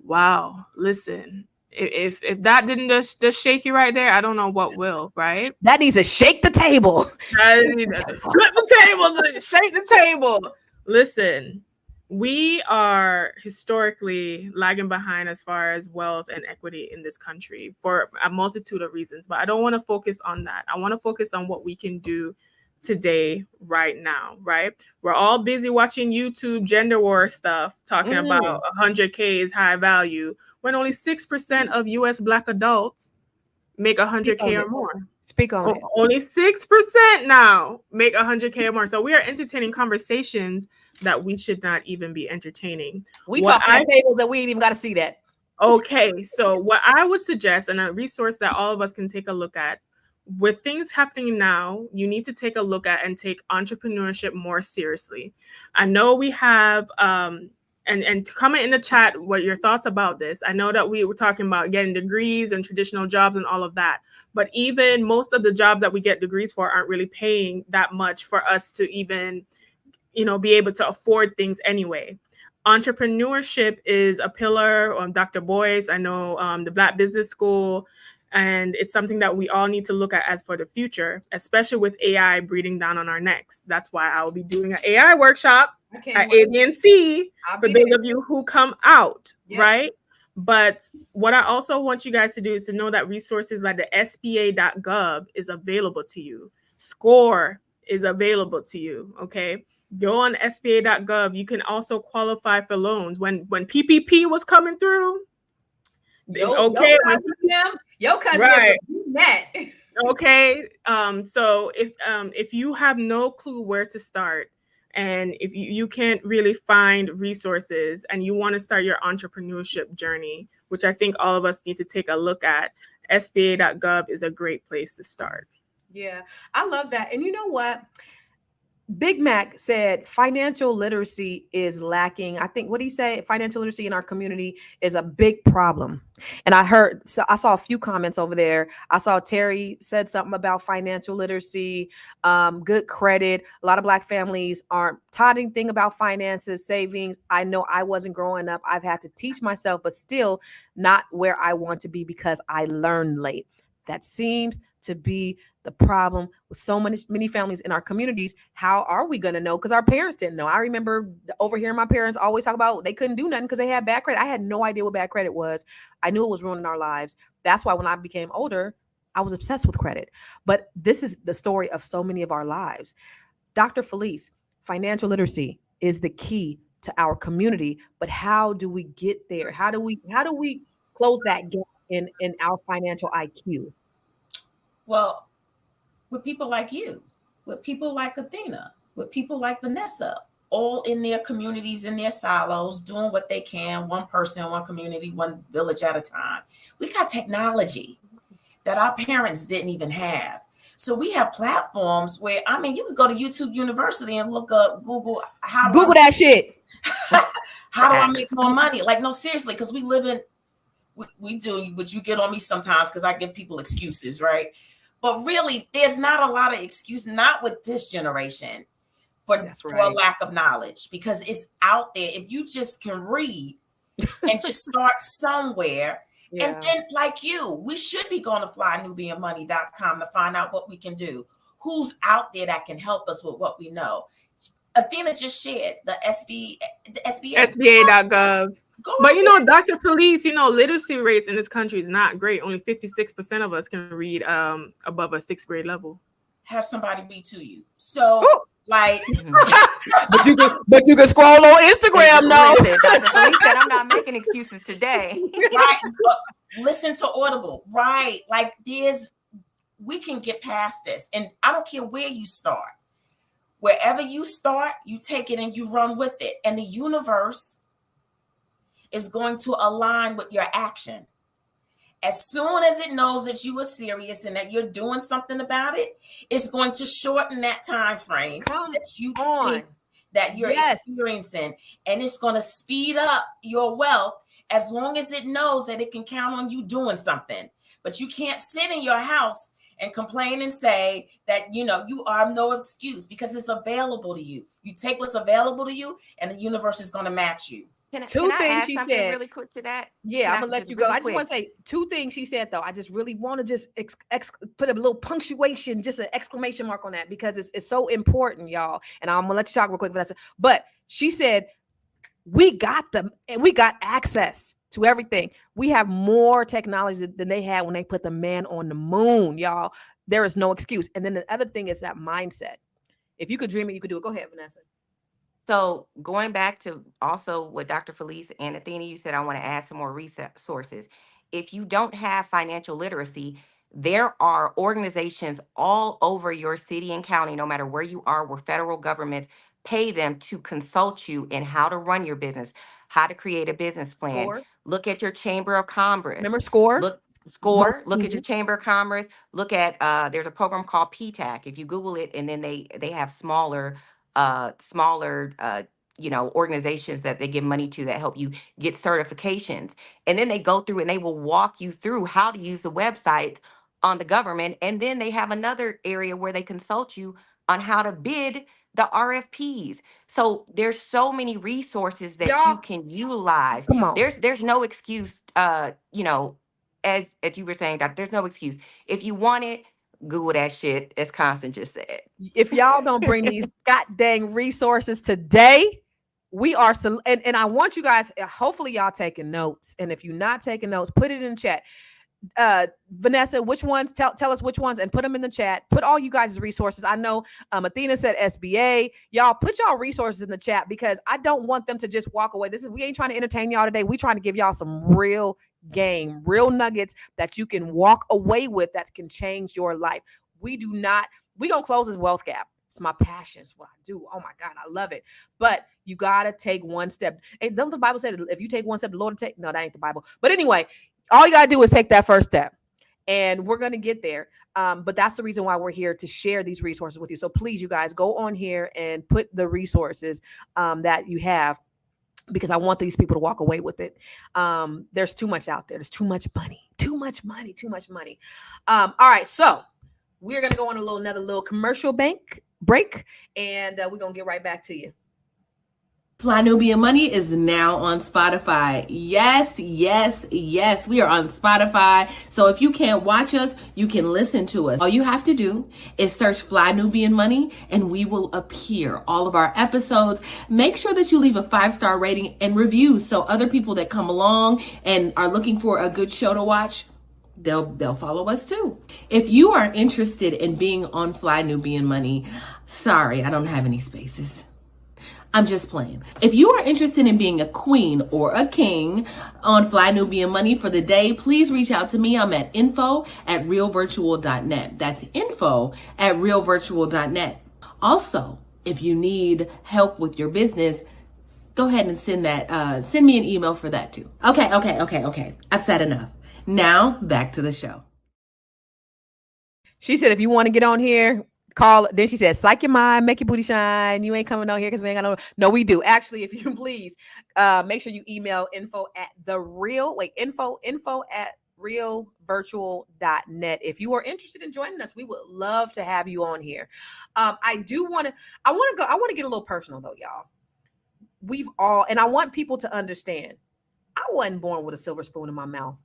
Wow. Listen. If that didn't just shake you right there, I don't know what will, right? That needs to shake the table. Flip the table, shake the table. Listen, we are historically lagging behind as far as wealth and equity in this country for a multitude of reasons. But I don't want to focus on that. I want to focus on what we can do today, right now, right? We're all busy watching YouTube gender war stuff, talking about 100K is high value, when only 6% of US Black adults make 100K or more. Speak on it. Only 6% now make 100K or more. So we are entertaining conversations that we should not even be entertaining. We talking at tables that we ain't even got to see that. Okay, so what I would suggest, and a resource that all of us can take a look at, with things happening now, you need to take a look at and take entrepreneurship more seriously. I know we have and comment in the chat what your thoughts about this. I know that we were talking about getting degrees and traditional jobs and all of that, but even most of the jobs that we get degrees for aren't really paying that much for us to even, be able to afford things anyway. Entrepreneurship is a pillar on Dr. Boyce. I know the Black Business School, and it's something that we all need to look at as for the future, especially with AI breathing down on our necks. That's why I will be doing an AI workshop at ABNC for those of you who come out, right? But what I also want you guys to do is to know that resources like the SBA.gov is available to you. SCORE is available to you, okay? Go on SBA.gov. You can also qualify for loans. When PPP was coming through, Your cousin right. That. Okay. So if you have no clue where to start, and if you can't really find resources and you want to start your entrepreneurship journey, which I think all of us need to take a look at, SBA.gov is a great place to start. Yeah, I love that. And you know what? Big Mac said financial literacy is lacking. I think, what did he say? Financial literacy in our community is a big problem. And I saw a few comments over there. I saw Terry said something about financial literacy, good credit. A lot of Black families aren't taught anything about finances, savings. I know I wasn't growing up. I've had to teach myself, but still not where I want to be because I learned late. That seems to be the problem with so many families in our communities. How are we going to know? Because our parents didn't know. I remember overhearing my parents always talk about they couldn't do nothing because they had bad credit. I had no idea what bad credit was. I knew it was ruining our lives. That's why when I became older, I was obsessed with credit. But this is the story of so many of our lives. Dr. Felice, financial literacy is the key to our community. But how do we get there? How do we close that gap in our financial IQ? Well, with people like you, with people like Athena, with people like Vanessa, all in their communities, in their silos, doing what they can, one person, one community, one village at a time. We got technology that our parents didn't even have. So we have platforms where, you could go to YouTube University and look up Google. Google that shit. How do I make more money? Like, no, seriously, because we live in, we do, but you get on me sometimes because I give people excuses, right? But really, there's not a lot of excuse, not with this generation, for a lack of knowledge, because it's out there. If you just can read and just start somewhere, and then like you, we should be going to flynubianmoney.com to find out what we can do. Who's out there that can help us with what we know? Athena just shared the SBA.gov. But Dr. Felice, literacy rates in this country is not great. Only 56% of us can read above a 6th grade level. Have somebody read to you. So but you can scroll on Instagram now. Dr. Felice said I'm not making excuses today. Right. Listen to Audible. Right. Like we can get past this. And I don't care where you start. Wherever you start, you take it and you run with it. And the universe is going to align with your action. As soon as it knows that you are serious and that you're doing something about it, it's going to shorten that time frame that you think that you're experiencing. And it's going to speed up your wealth as long as it knows that it can count on you doing something. But you can't sit in your house and complain and say that, you are no excuse, because it's available to you. You take what's available to you and the universe is going to match you. Two things she said really quick to that. Yeah, I'm gonna let you go. I just want to say 2 things she said, though. I just really want to just put a little punctuation, just an exclamation mark on that, because it's so important, y'all. And I'm gonna let you talk real quick, Vanessa. But she said We got them and we got access to everything. We have more technology than they had when they put the man on the moon, y'all. There is no excuse. And then the other thing is that mindset. If you could dream it, you could do it. Go ahead, Vanessa. So going back to also what Dr. Felice and Athena, you said, I want to add some more resources. If you don't have financial literacy, there are organizations all over your city and county, no matter where you are, where federal governments pay them to consult you in how to run your business, how to create a business plan. Score. Look at your chamber of commerce. Remember Score? Look, Most. look at your chamber of commerce. Look at there's a program called PTAC. If you Google it, and then they have smaller organizations that they give money to that help you get certifications, and then they go through and they will walk you through how to use the website on the government, and then they have another area where they consult you on how to bid the RFPs. So there's so many resources that you Y'all, can utilize. come on. There's no excuse, as you were saying, Doctor, there's no excuse. If you want it, Google that shit, as Constant just said. If y'all don't bring these god dang resources today, we are and I want you guys, hopefully y'all taking notes. And if you're not taking notes, put it in the chat. Vanessa, which ones? Tell us which ones and put them in the chat. Put all you guys' resources. I know Athena said SBA. Y'all put y'all resources in the chat because I don't want them to just walk away. We ain't trying to entertain y'all today. We trying to give y'all some real game, real nuggets that you can walk away with that can change your life. We gonna close this wealth gap. It's my passion. It's what I do. Oh my God, I love it. But you gotta take one step. Hey, don't the Bible said if you take one step, the Lord will take. No, that ain't the Bible. But anyway, all you gotta do is take that first step. And we're going to get there. But that's the reason why we're here, to share these resources with you. So please, you guys, go on here and put the resources that you have, because I want these people to walk away with it. There's too much out there. There's too much money. All right. So we're going to go on another little commercial break, and we're going to get right back to you. Fly Nubian Money is now on Spotify. Yes. We are on Spotify. So if you can't watch us, you can listen to us. All you have to do is search Fly Nubian Money and we will appear. All of our episodes. Make sure that you leave a 5-star rating and reviews so other people that come along and are looking for a good show to watch, they'll follow us too. If you are interested in being on Fly Nubian Money, sorry, I don't have any spaces. I'm just playing. If you are interested in being a queen or a king on Fly Nubian Money for the day, please reach out to me. I'm at info@realvirtual.net. That's info@realvirtual.net. Also, if you need help with your business, go ahead and send me an email for that too. Okay. I've said enough. Now back to the show. She said, if you want to get on here, call. Then she said, psych your mind, make your booty shine. You ain't coming on here because we ain't got no, we do. Actually, if you please, make sure you email info@realvirtual.net. If you are interested in joining us, we would love to have you on here. I want to get a little personal though, y'all. And I want people to understand, I wasn't born with a silver spoon in my mouth.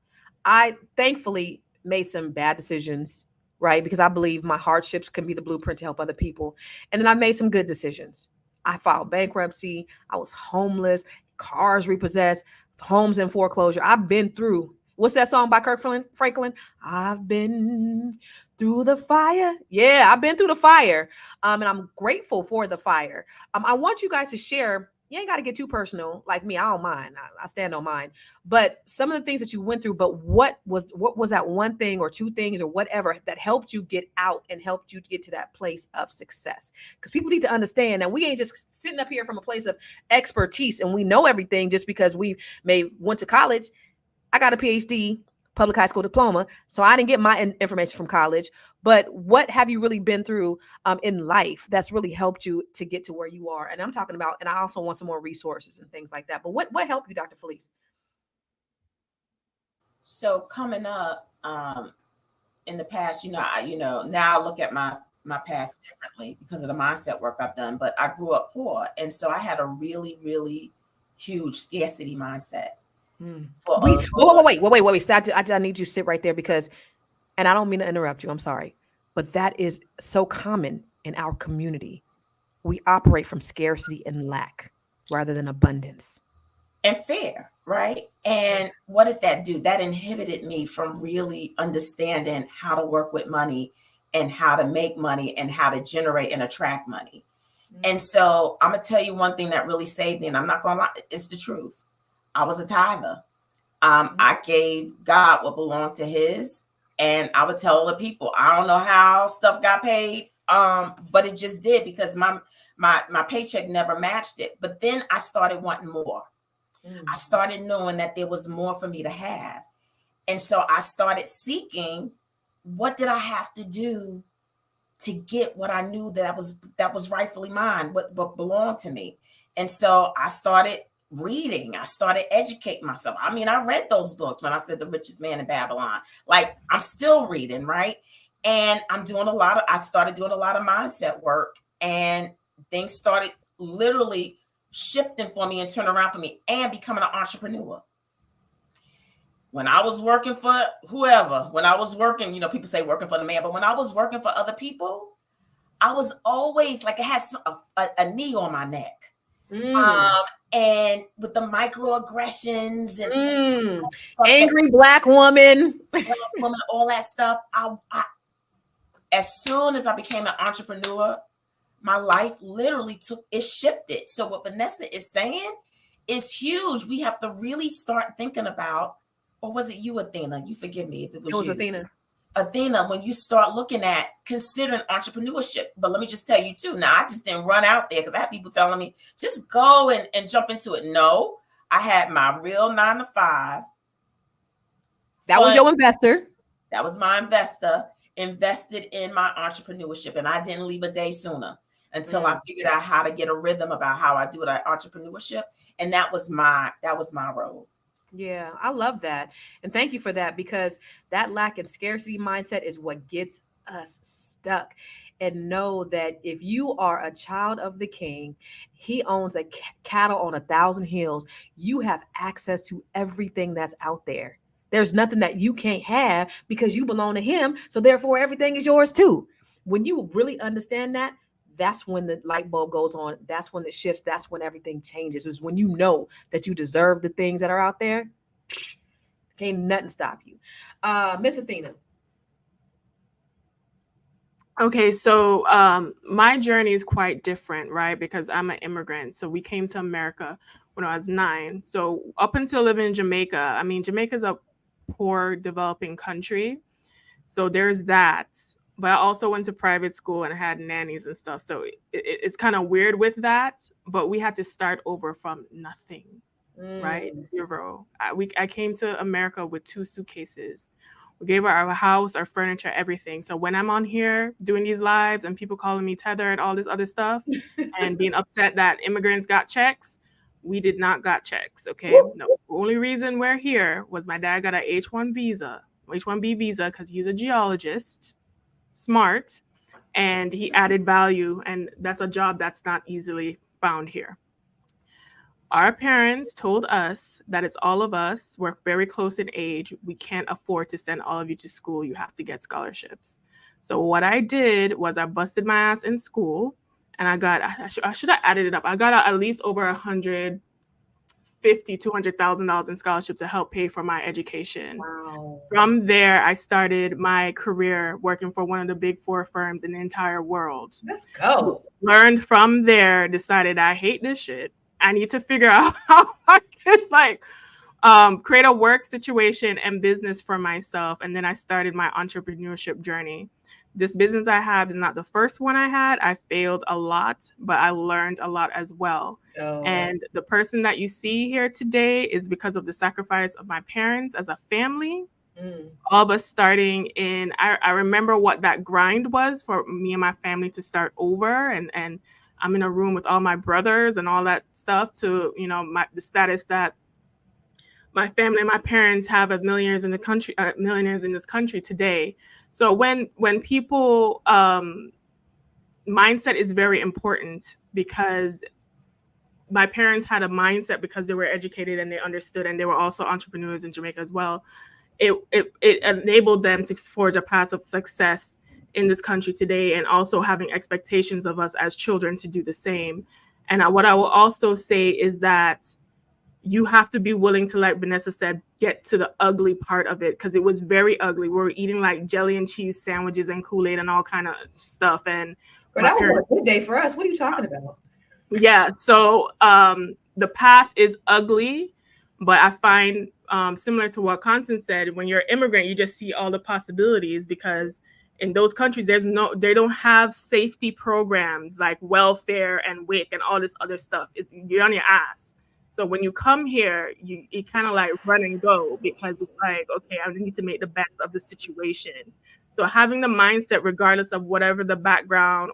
I thankfully made some bad decisions, right? Because I believe my hardships can be the blueprint to help other people. And then I made some good decisions. I filed bankruptcy. I was homeless, cars repossessed, homes in foreclosure. I've been through, what's that song by Kirk Franklin? I've been through the fire. Yeah, I've been through the fire. And I'm grateful for the fire. I want you guys to share. You ain't got to get too personal like me. I don't mind. I stand on mine. But some of the things that you went through, but what was that one thing or two things or whatever that helped you get out and helped you to get to that place of success? Because people need to understand that we ain't just sitting up here from a place of expertise and we know everything just because we went to college. I got a PhD, public high school diploma. So I didn't get my information from college. But what have you really been through in life that's really helped you to get to where you are? And I'm talking about, and I also want some more resources and things like that. But what helped you, Dr. Felice? So coming up in the past, now I look at my past differently because of the mindset work I've done. But I grew up poor, and so I had a really, really huge scarcity mindset. Wait. Stop. I need you to sit right there because, and I don't mean to interrupt you. I'm sorry, but that is so common in our community. We operate from scarcity and lack rather than abundance. and fair, right? And what did that do? That inhibited me from really understanding how to work with money and how to make money and how to generate and attract money. And so I'm gonna tell you one thing that really saved me, and I'm not gonna lie, it's the truth. I was a tither. I gave God what belonged to His, and I would tell other people, I don't know how stuff got paid, but it just did, because my paycheck never matched it. But then I started wanting more. I started knowing that there was more for me to have, and so I started seeking, what did I have to do to get what I knew that was rightfully mine, what belonged to me. And so I started reading. I started educating myself. I mean, I read those books when I said The Richest Man in Babylon. Like, I'm still reading, right? And I started doing a lot of mindset work, and things started literally shifting for me and turning around for me, and becoming an entrepreneur. When I was working for whoever, when I was working, people say working for the man, but when I was working for other people, I was always like, it has a knee on my neck. And with the microaggressions and angry black woman, all that stuff. I as soon as I became an entrepreneur, my life literally shifted. So what Vanessa is saying is huge. We have to really start thinking about, or was it you, Athena? You forgive me if it was you. Athena. Athena, when you start looking at considering entrepreneurship. But let me just tell you too, now I just didn't run out there, because I had people telling me, just go and jump into it. No, I had my real 9-to-5. That was your investor. That was my investor, invested in my entrepreneurship. And I didn't leave a day sooner until I figured out how to get a rhythm about how I do that entrepreneurship. And that was my road. Yeah, I love that. And thank you for that, because that lack and scarcity mindset is what gets us stuck. And know that if you are a child of the King, He owns a cattle on 1,000 hills. You have access to everything that's out there. There's nothing that you can't have, because you belong to Him. So therefore, everything is yours too. When you really understand that, that's when the light bulb goes on. That's when it shifts. That's when everything changes. It's when you know that you deserve the things that are out there. Can't nothing stop you. Miss Athena. Okay, so my journey is quite different, right? Because I'm an immigrant. So we came to America when I was 9. So up until living in Jamaica, I mean, Jamaica's a poor developing country. So there's that. But I also went to private school and had nannies and stuff. So it's kind of weird with that. But we had to start over from nothing, right? 0. I came to America with 2 suitcases. We gave her our house, our furniture, everything. So when I'm on here doing these lives and people calling me tether and all this other stuff and being upset that immigrants got checks, we did not got checks, okay? No, the only reason we're here was my dad got an H-1B visa, because he's a geologist, smart, and he added value, and that's a job that's not easily found here. Our parents told us that it's all of us. We're very close in age. We can't afford to send all of you to school. You have to get scholarships. So what I did was I busted my ass in school, and I should have added it up. I got at least over $150,000-$200,000 in scholarships to help pay for my education. Wow. From there, I started my career working for one of the big 4 firms in the entire world. Let's go. Learned from there, decided I hate this shit. I need to figure out how I can create a work situation and business for myself. And then I started my entrepreneurship journey. This business I have is not the first one I had. I failed a lot, but I learned a lot as well. And the person that you see here today is because of the sacrifice of my parents as a family. All of us starting in, I remember what that grind was for me and my family to start over. And I'm in a room with all my brothers and all that stuff to, the status that my family and my parents have of millionaires in this country today. So when people, mindset is very important, because my parents had a mindset because they were educated and they understood, and they were also entrepreneurs in Jamaica as well. It enabled them to forge a path of success in this country today, and also having expectations of us as children to do the same. And what I will also say is that you have to be willing to, like Vanessa said, get to the ugly part of it, because it was very ugly. We were eating like jelly and cheese sandwiches and Kool-Aid and all kind of stuff. And But my that was parents, a good day for us. What are you talking about? yeah. So the path is ugly, but I find similar to what Constance said, when you're an immigrant, you just see all the possibilities, because in those countries, they don't have safety programs like welfare and WIC and all this other stuff. You're on your ass. So when you come here, you kind of like run and go, because it's like, okay, I need to make the best of the situation. So having the mindset, regardless of whatever the background,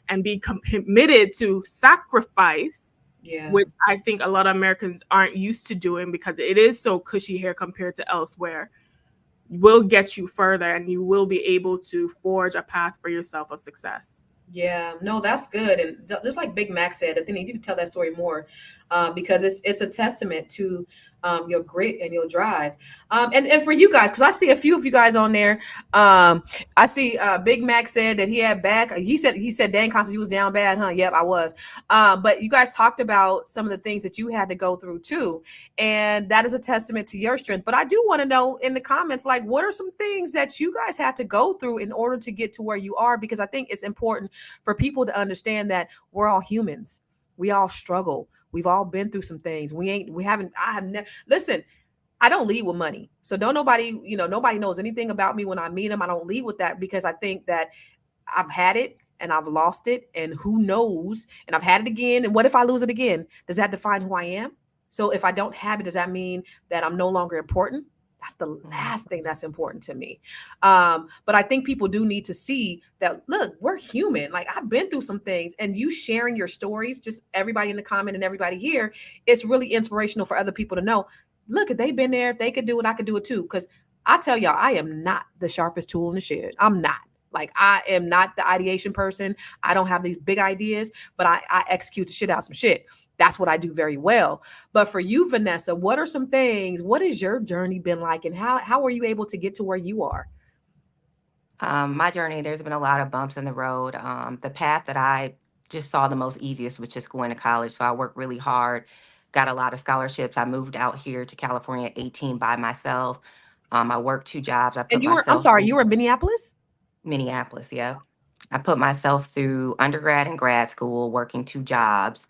and be committed to sacrifice, Yeah. which I think a lot of Americans aren't used to doing, because it is so cushy here compared to elsewhere, will get you further, and you will be able to forge a path for yourself of success. Yeah, no, that's good. And just like Big Mac said, I think you need to tell that story more, because it's a testament to your grit and your drive. And for you guys, because I see a few of you guys on there. I see Big Mac said that he had back. He said, dang, Constance, you was down bad, huh? Yep, I was. But you guys talked about some of the things that you had to go through too, and that is a testament to your strength. But I do want to know in the comments, like, what are some things that you guys had to go through in order to get to where you are? Because I think it's important for people to understand that we're all humans. We all struggle. We've all been through some things. I have never, listen, I don't lead with money. So don't nobody, nobody knows anything about me when I meet them. I don't lead with that, because I think that I've had it and I've lost it, and who knows, and I've had it again. And what if I lose it again? Does that define who I am? So if I don't have it, does that mean that I'm no longer important? That's the last thing that's important to me. But I think people do need to see that, look, we're human. Like, I've been through some things, and you sharing your stories, just everybody in the comment and everybody here, it's really inspirational for other people to know, look, if they've been there, if they could do it, I could do it too. Because I tell y'all, I am not the sharpest tool in the shed. I'm not. Like, I am not the ideation person. I don't have these big ideas, but I execute the shit out of some shit. That's what I do very well. But for you, Vanessa, what are some things? What has your journey been like, and how were you able to get to where you are? My journey, there's been a lot of bumps in the road. The path that I just saw the most easiest was just going to college. So I worked really hard, got a lot of scholarships. I moved out here to California at 18 by myself. I worked 2 jobs. I And put I'm myself sorry, through you were in Minneapolis? Minneapolis. Yeah. I put myself through undergrad and grad school, working 2 jobs.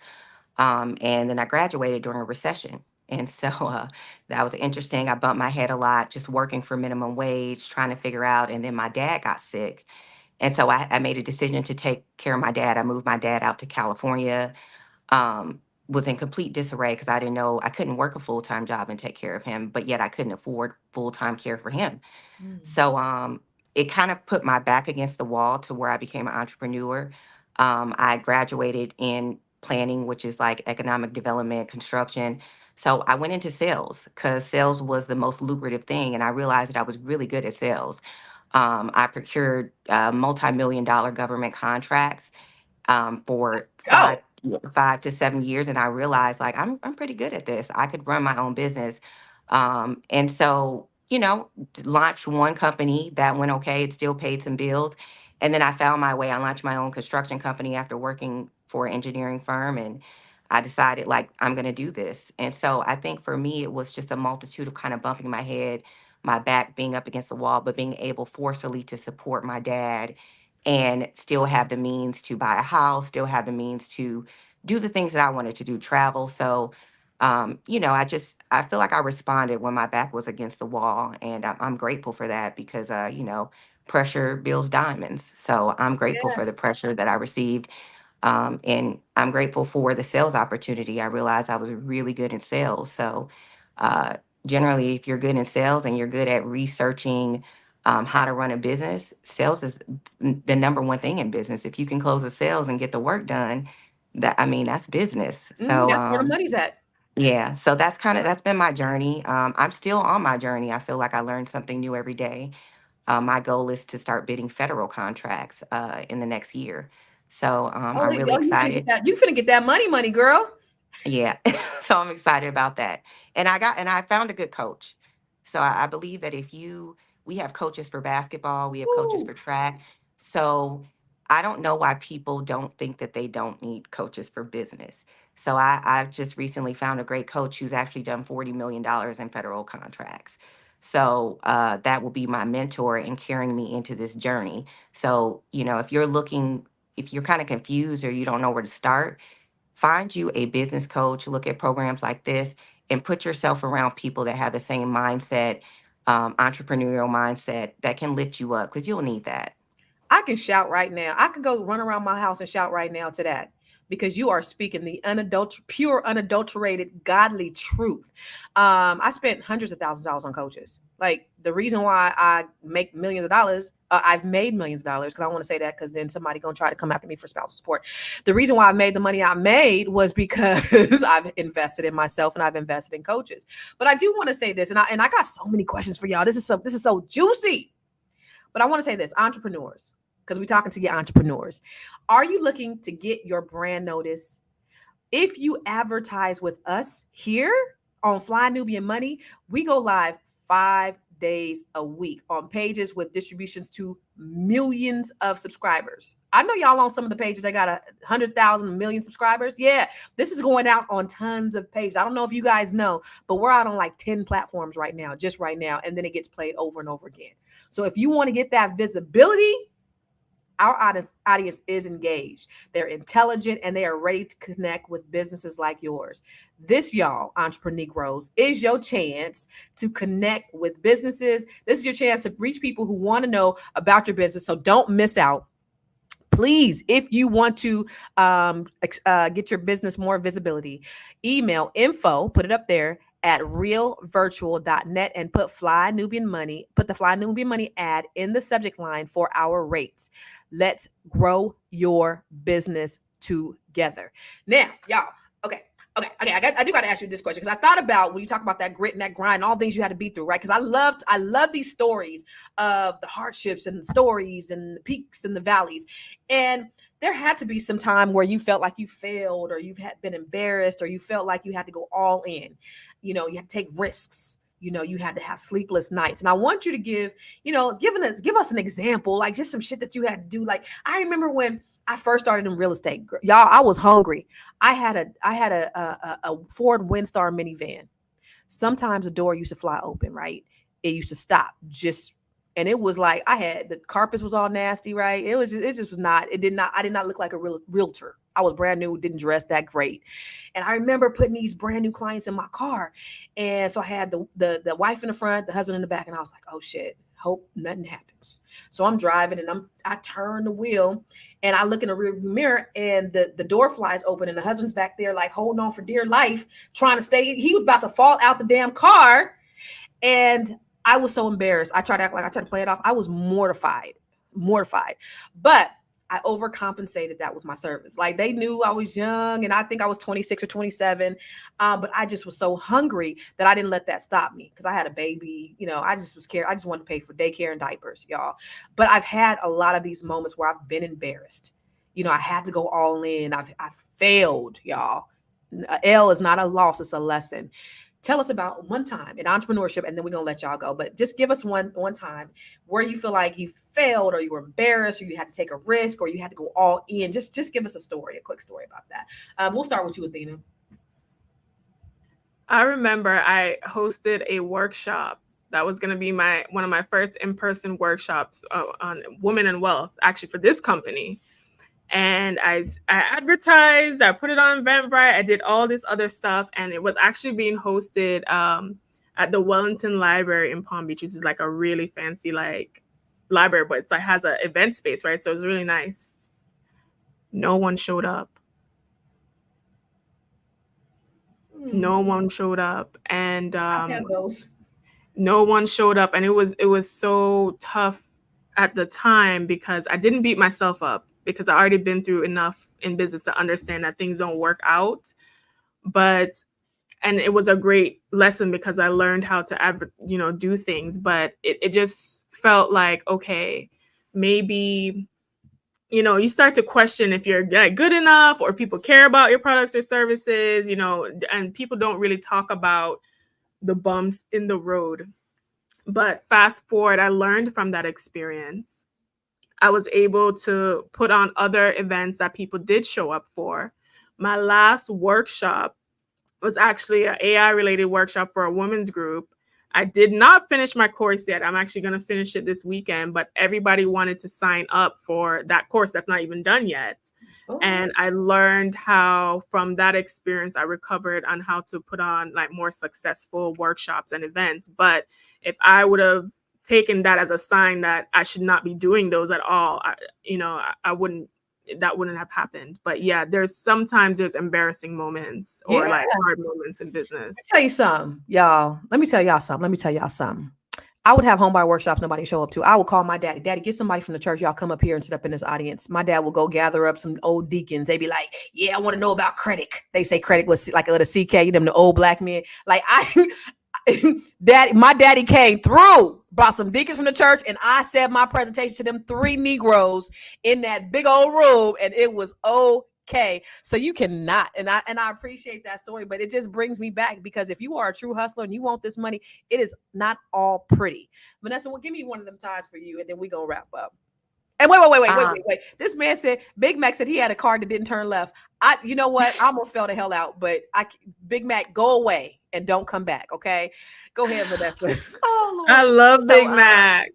And then I graduated during a recession. And so that was interesting. I bumped my head a lot, just working for minimum wage, trying to figure out. And then my dad got sick. And so I made a decision to take care of my dad. I moved my dad out to California, was in complete disarray because I didn't know I couldn't work a full-time job and take care of him, but yet I couldn't afford full-time care for him. So it kind of put my back against the wall to where I became an entrepreneur. I graduated in planning, which is like economic development, construction. So I went into sales because sales was the most lucrative thing. And I realized that I was really good at sales. I procured multi-million dollar government contracts for Let's go. 5 to 7 years, and I realized like I'm pretty good at this. I could run my own business, and so launched one company that went okay. It still paid some bills, and then I found my way. I launched my own construction company after working for an engineering firm, and I decided like I'm gonna do this. And so I think for me it was just a multitude of kind of bumping my head, my back being up against the wall, but being able forcefully to support my dad and still have the means to buy a house, still have the means to do the things that I wanted to do, travel. So, I feel like I responded when my back was against the wall, and I'm grateful for that because, pressure builds diamonds. So I'm grateful for the Yes. pressure that I received, and I'm grateful for the sales opportunity. I realized I was really good in sales. So, uh, generally, if you're good in sales and you're good at researching how to run a business, sales is the number one thing in business. If you can close the sales and get the work done, that's business. So That's where the money's at. yeah, so that's been my journey. I'm still on my journey. I feel like I learn something new every day. My goal is to start bidding federal contracts in the next year. So Oh, I'm really you finna get excited. that. You finna get that money, girl. Yeah, so I'm excited about that. And I found a good coach. So I believe that we have coaches for basketball, we have coaches Woo. for track. So I don't know why people don't think that they don't need coaches for business. So I've just recently found a great coach who's actually done $40 million in federal contracts. So that will be my mentor in carrying me into this journey. So, if you're kind of confused or you don't know where to start, find you a business coach, look at programs like this, and put yourself around people that have the same mindset, entrepreneurial mindset that can lift you up because you'll need that. I can shout right now. I could go run around my house and shout right now to that because you are speaking the pure, unadulterated, godly truth. I spent hundreds of thousands of dollars on coaches. Like the reason why I make millions of dollars, I've made millions of dollars because I want to say that because then somebody gonna try to come after me for spousal support. The reason why I made the money I made was because I've invested in myself and I've invested in coaches. But I do want to say this, and I got so many questions for y'all. This is so juicy. But I want to say this, entrepreneurs, because we're talking to your entrepreneurs. Are you looking to get your brand notice? If you advertise with us here on Fly Nubian Money, we go live 5 days a week on pages with distributions to millions of subscribers. I know y'all on some of the pages that got 100,000, million subscribers. Yeah, this is going out on tons of pages. I don't know if you guys know, but we're out on like 10 platforms right now, just right now. And then it gets played over and over again. So if you want to get that visibility, our audience is engaged. They're intelligent and they are ready to connect with businesses like yours. This, y'all, entrepreneurs, is your chance to connect with businesses. This is your chance to reach people who want to know about your business. So don't miss out. Please, if you want to get your business more visibility, email info, put it up there at realvirtual.net and put Fly Nubian Money, put the Fly Nubian Money ad in the subject line for our rates. Let's grow your business together. Now, y'all, okay. I do got to ask you this question because I thought about when you talk about that grit and that grind, and all the things you had to be through, right? Because I love these stories of the hardships and the stories and the peaks and the valleys. And there had to be some time where you felt like you failed or you've been embarrassed or you felt like you had to go all in. You had to take risks. You had to have sleepless nights. And I want you to give us an example, like just some shit that you had to do. Like I remember when I first started in real estate, y'all, I was hungry. I had a Ford Windstar minivan. Sometimes the door used to fly open, right? It used to stop and it was like the carpets was all nasty, right? I did not look like a realtor. I was brand new, didn't dress that great. And I remember putting these brand new clients in my car. And so I had the wife in the front, the husband in the back. And I was like, oh shit, hope nothing happens. So I'm driving and I turn the wheel and I look in the rear view mirror and the door flies open and the husband's back there like holding on for dear life, trying to stay. He was about to fall out the damn car. And I was so embarrassed. I tried to play it off. I was mortified. But I overcompensated that with my service. Like they knew I was young and I think I was 26 or 27. But I just was so hungry that I didn't let that stop me because I had a baby. I just was scared. I just wanted to pay for daycare and diapers, y'all. But I've had a lot of these moments where I've been embarrassed. I had to go all in. I failed, y'all. A L is not a loss. It's a lesson. Tell us about one time in entrepreneurship, and then we're going to let y'all go. But just give us one time where you feel like you failed or you were embarrassed or you had to take a risk or you had to go all in. Just give us a quick story about that. We'll start with you, Athena. I remember I hosted a workshop. That was going to be one of my first in-person workshops on women and wealth, actually for this company. And I advertised, I put it on Eventbrite, I did all this other stuff, and it was actually being hosted at the Wellington Library in Palm Beach, which is like a really fancy library, but it has an event space, right? So it was really nice. No one showed up. No one showed up, and no one showed up, and it was so tough at the time because I didn't beat myself up. Because I already been through enough in business to understand that things don't work out. And it was a great lesson because I learned how to, do things. But it just felt like, okay, maybe, you start to question if you're good enough or people care about your products or services, and people don't really talk about the bumps in the road. But fast forward, I learned from that experience. I was able to put on other events that people did show up for. My last workshop was actually an AI related workshop for a women's group. I did not finish my course yet. I'm actually going to finish it this weekend, but everybody wanted to sign up for that course that's not even done yet. And I learned how, from that experience, I recovered on how to put on like more successful workshops and events. But if I would have taken that as a sign that I should not be doing those at all, I wouldn't, that wouldn't have happened. But yeah, sometimes there's embarrassing moments or like hard moments in business. Let me tell you something, y'all. Let me tell y'all something. I would have homebuyer workshops nobody show up to. I would call my daddy. Daddy, get somebody from the church. Y'all come up here and sit up in this audience. My dad will go gather up some old deacons. They be like, yeah, I want to know about credit. They say credit was like a CK, them the old black men. Like my daddy came through, brought some deacons from the church, and I said my presentation to them 3 Negroes in that big old room, and it was okay. So you cannot, and I appreciate that story, but it just brings me back, because if you are a true hustler and you want this money, it is not all pretty. Vanessa, well, give me one of them ties for you, and then we gonna wrap up. And wait. This man said, Big Mac said he had a car that didn't turn left. You know what? I almost fell the hell out, but Big Mac, go away and don't come back. Okay. Go ahead, Vanessa. Oh, I love Big Mac.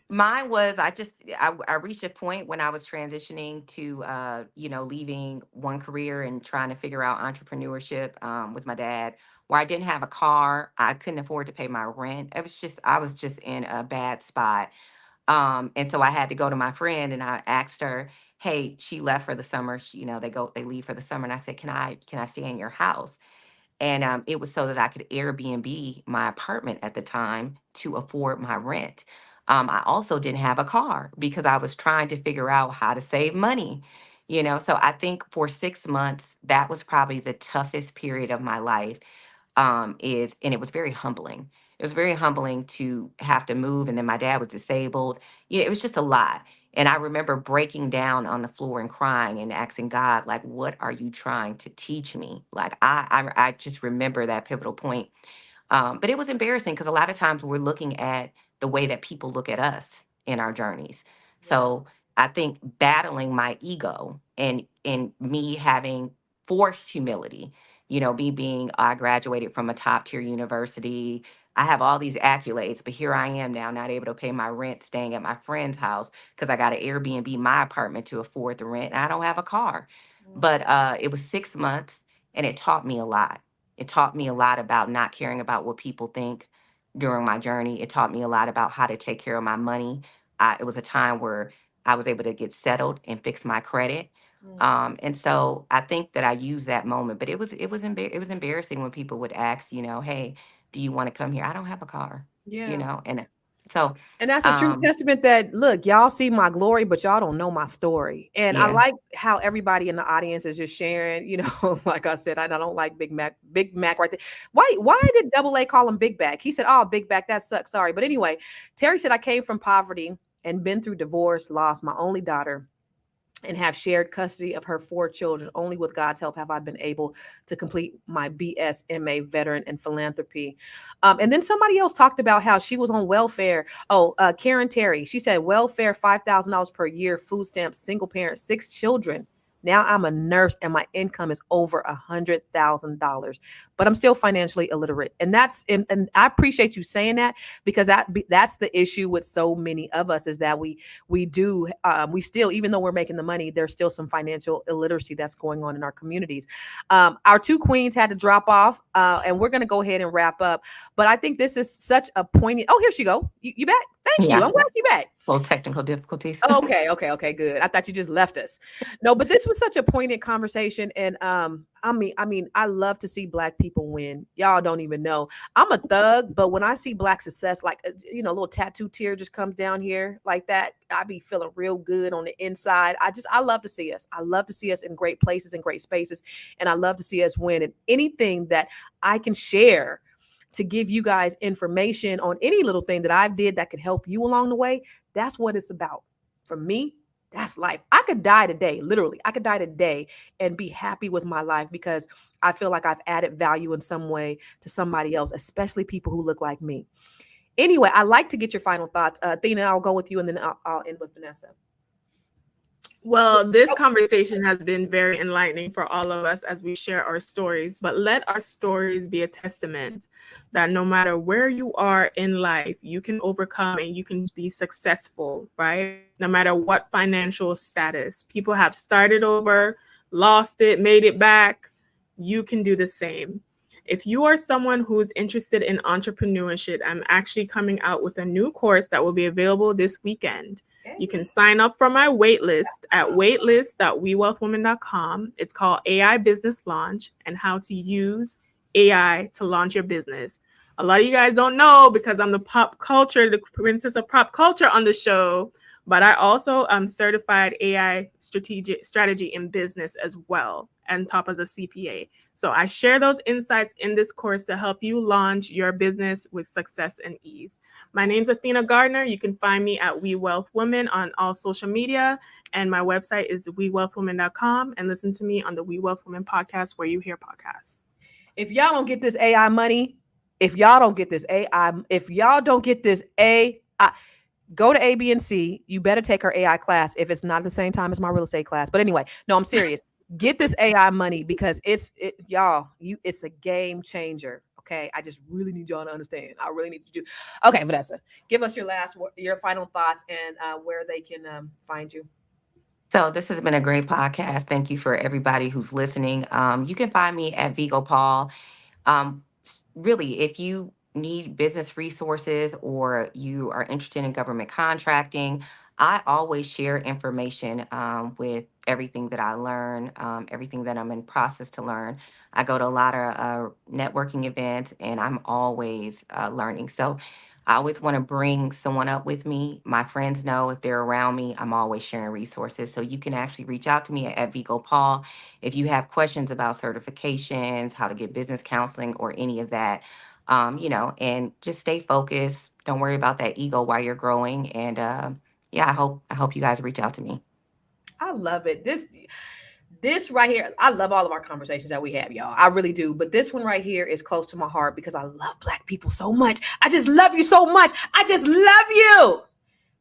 Mine was, I reached a point when I was transitioning to, leaving one career and trying to figure out entrepreneurship with my dad, where I didn't have a car. I couldn't afford to pay my rent. I was just in a bad spot. And so I had to go to my friend and I asked her, hey, she left for the summer. They leave for the summer. And I said, can I stay in your house? And it was so that I could Airbnb my apartment at the time to afford my rent. I also didn't have a car because I was trying to figure out how to save money. So I think for 6 months, that was probably the toughest period of my life. And it was very humbling. It was very humbling to have to move. And then my dad was disabled. It was just a lot. And I remember breaking down on the floor and crying and asking God, like, what are you trying to teach me? Like, I just remember that pivotal point. But it was embarrassing because a lot of times we're looking at the way that people look at us in our journeys. So I think battling my ego and me having forced humility, I graduated from a top tier university. I have all these accolades, but here I am now, not able to pay my rent, staying at my friend's house because I got to Airbnb my apartment to afford the rent. And I don't have a car. But it was 6 months and it taught me a lot. It taught me a lot about not caring about what people think during my journey. It taught me a lot about how to take care of my money. It was a time where I was able to get settled and fix my credit. And so I think that I used that moment, but it was embarrassing when people would ask, hey, do you want to come here? I don't have a car, and so. And that's a true testament that, look, y'all see my glory, but y'all don't know my story. And I like how everybody in the audience is just sharing, like I said, I don't like Big Mac right there. Why did Double A call him Big Back? He said, oh, Big Back, that sucks. Sorry. But anyway, Terry said, I came from poverty and been through divorce, lost my only daughter, and have shared custody of her 4 children. Only with God's help have I been able to complete my BS, MA, veteran, and philanthropy. And then somebody else talked about how she was on welfare. Karen Terry, she said welfare, $5,000 per year, food stamps, single parent, 6 children. Now I'm a nurse and my income is over $100,000, but I'm still financially illiterate. And and I appreciate you saying that, because that's the issue with so many of us, is that we still, even though we're making the money, there's still some financial illiteracy that's going on in our communities. Our 2 queens had to drop off, and we're going to go ahead and wrap up. But I think this is such a poignant. Oh, here she go. You back? Thank you. I'm glad you back. Well, technical difficulties. Okay, good. I thought you just left us. No, but this was such a poignant conversation. And I mean, I love to see Black people win. Y'all don't even know. I'm a thug, but when I see Black success, like, a little tattoo tear just comes down here like that, I be feeling real good on the inside. I love to see us. I love to see us in great places and great spaces. And I love to see us win. And anything that I can share to give you guys information on any little thing that I've did that could help you along the way, that's what it's about. For me, that's life. I could die today, literally. I could die today and be happy with my life because I feel like I've added value in some way to somebody else, especially people who look like me. Anyway, I'd like to get your final thoughts. Athena, I'll go with you and then I'll end with Vanessa. Well, this conversation has been very enlightening for all of us as we share our stories, but let our stories be a testament that no matter where you are in life, you can overcome and you can be successful, right? No matter what financial status. People have started over, lost it, made it back. You can do the same. If you are someone who's interested in entrepreneurship, I'm actually coming out with a new course that will be available this weekend. You can sign up for my waitlist at waitlist.wewealthwomen.com. It's called AI Business Launch and how to use AI to launch your business. A lot of you guys don't know because I'm the princess of pop culture on the show, but I also am certified AI strategy in business as well, and top as a CPA. So I share those insights in this course to help you launch your business with success and ease. My name's Athena Gardner. You can find me at We Wealth Women on all social media, and my website is wewealthwomen.com, and listen to me on the We Wealth Women podcast where you hear podcasts. If y'all don't get this AI money, if y'all don't get this AI, go to A, B, and C. You better take her AI class if it's not at the same time as my real estate class. But anyway, no, I'm serious. Get this AI money because it's a game changer. Okay, I just really need y'all to understand. I really need to do. Okay, Vanessa, give us your final thoughts and where they can find you. So this has been a great podcast. Thank you for everybody who's listening. You can find me at Vigo Paul. Really, if you need business resources or you are interested in government contracting, I always share information with everything that I learn, everything that I'm in process to learn. I go to a lot of networking events and I'm always learning. So I always want to bring someone up with me. My friends know if they're around me, I'm always sharing resources. So you can actually reach out to me at Vigo Paul if you have questions about certifications, how to get business counseling, or any of that. And just stay focused. Don't worry about that ego while you're growing. And I hope you guys reach out to me. I love it. This right here, I love all of our conversations that we have, y'all. I really do. But this one right here is close to my heart because I love Black people so much. I just love you so much. I just love you.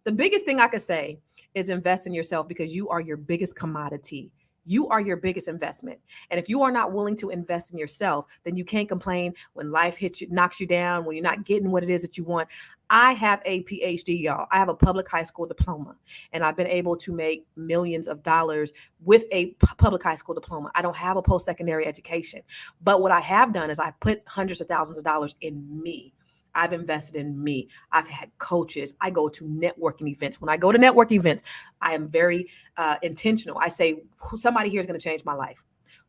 The biggest thing I could say is invest in yourself because you are your biggest commodity. You are your biggest investment. And if you are not willing to invest in yourself, then you can't complain when life hits you, knocks you down, when you're not getting what it is that you want. I have a PhD, y'all. I have a public high school diploma, and I've been able to make millions of dollars with a public high school diploma. I don't have a post-secondary education, but what I have done is I put hundreds of thousands of dollars in me. I've invested in me. I've had coaches. I go to networking events. When I go to networking events, I am very intentional. I say, somebody here is going to change my life.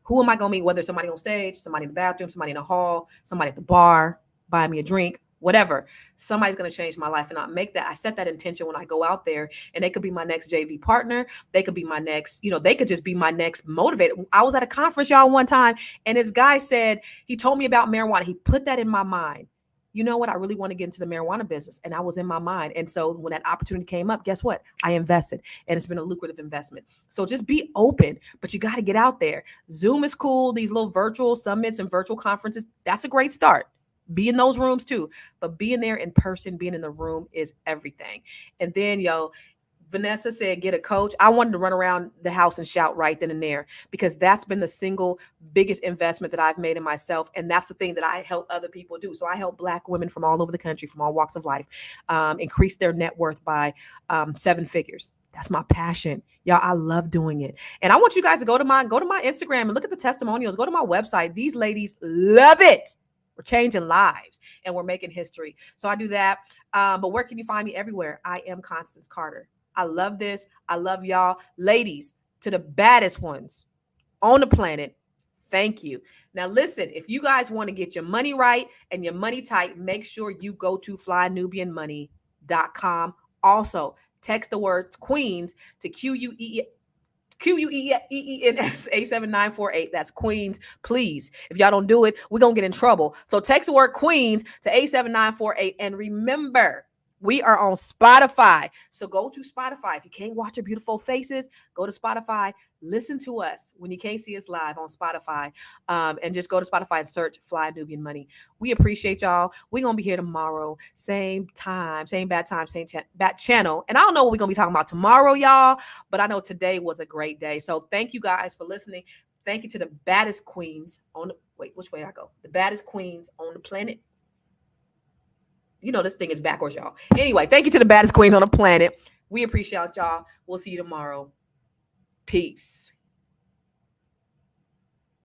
Who am I going to meet? Whether it's somebody on stage, somebody in the bathroom, somebody in the hall, somebody at the bar, buy me a drink, whatever. Somebody's going to change my life. And I set that intention when I go out there, and they could be my next JV partner. They could be my next, they could just be my next motivator. I was at a conference, y'all, one time, and this guy said, he told me about marijuana. He put that in my mind. You know what? I really want to get into the marijuana business. And I was in my mind. And so when that opportunity came up, guess what? I invested, and it's been a lucrative investment. So just be open, but you got to get out there. Zoom is cool. These little virtual summits and virtual conferences, that's a great start. Be in those rooms too, but being there in person, being in the room is everything. And then, Vanessa said, get a coach. I wanted to run around the house and shout right then and there because that's been the single biggest investment that I've made in myself. And that's the thing that I help other people do. So I help Black women from all over the country, from all walks of life, increase their net worth by 7 figures. That's my passion. Y'all, I love doing it. And I want you guys to go to my Instagram and look at the testimonials. Go to my website. These ladies love it. We're changing lives and we're making history. So I do that. But where can you find me? Everywhere. I am Constance Carter. I love this. I love y'all. Ladies, to the baddest ones on the planet, thank you. Now, listen, if you guys want to get your money right and your money tight, make sure you go to flynubianmoney.com. Also, text the words Queens to QUEENS 87948. That's Queens, please. If y'all don't do it, we're going to get in trouble. So text the word Queens to 87948. And remember, We are on Spotify. So go to Spotify. If you can't watch our beautiful faces, go to Spotify. Listen to us when you can't see us live on Spotify. And just go to Spotify and search Fly Nubian Money. We appreciate y'all. We're going to be here tomorrow. Same time, same bad time, same bad channel. And I don't know what we're going to be talking about tomorrow, y'all. But I know today was a great day. So thank you guys for listening. Thank you to the baddest queens on the, wait, which way I go? The baddest queens on the planet. You know, this thing is backwards, y'all. Anyway, thank you to the baddest queens on the planet. We appreciate y'all. We'll see you tomorrow. Peace.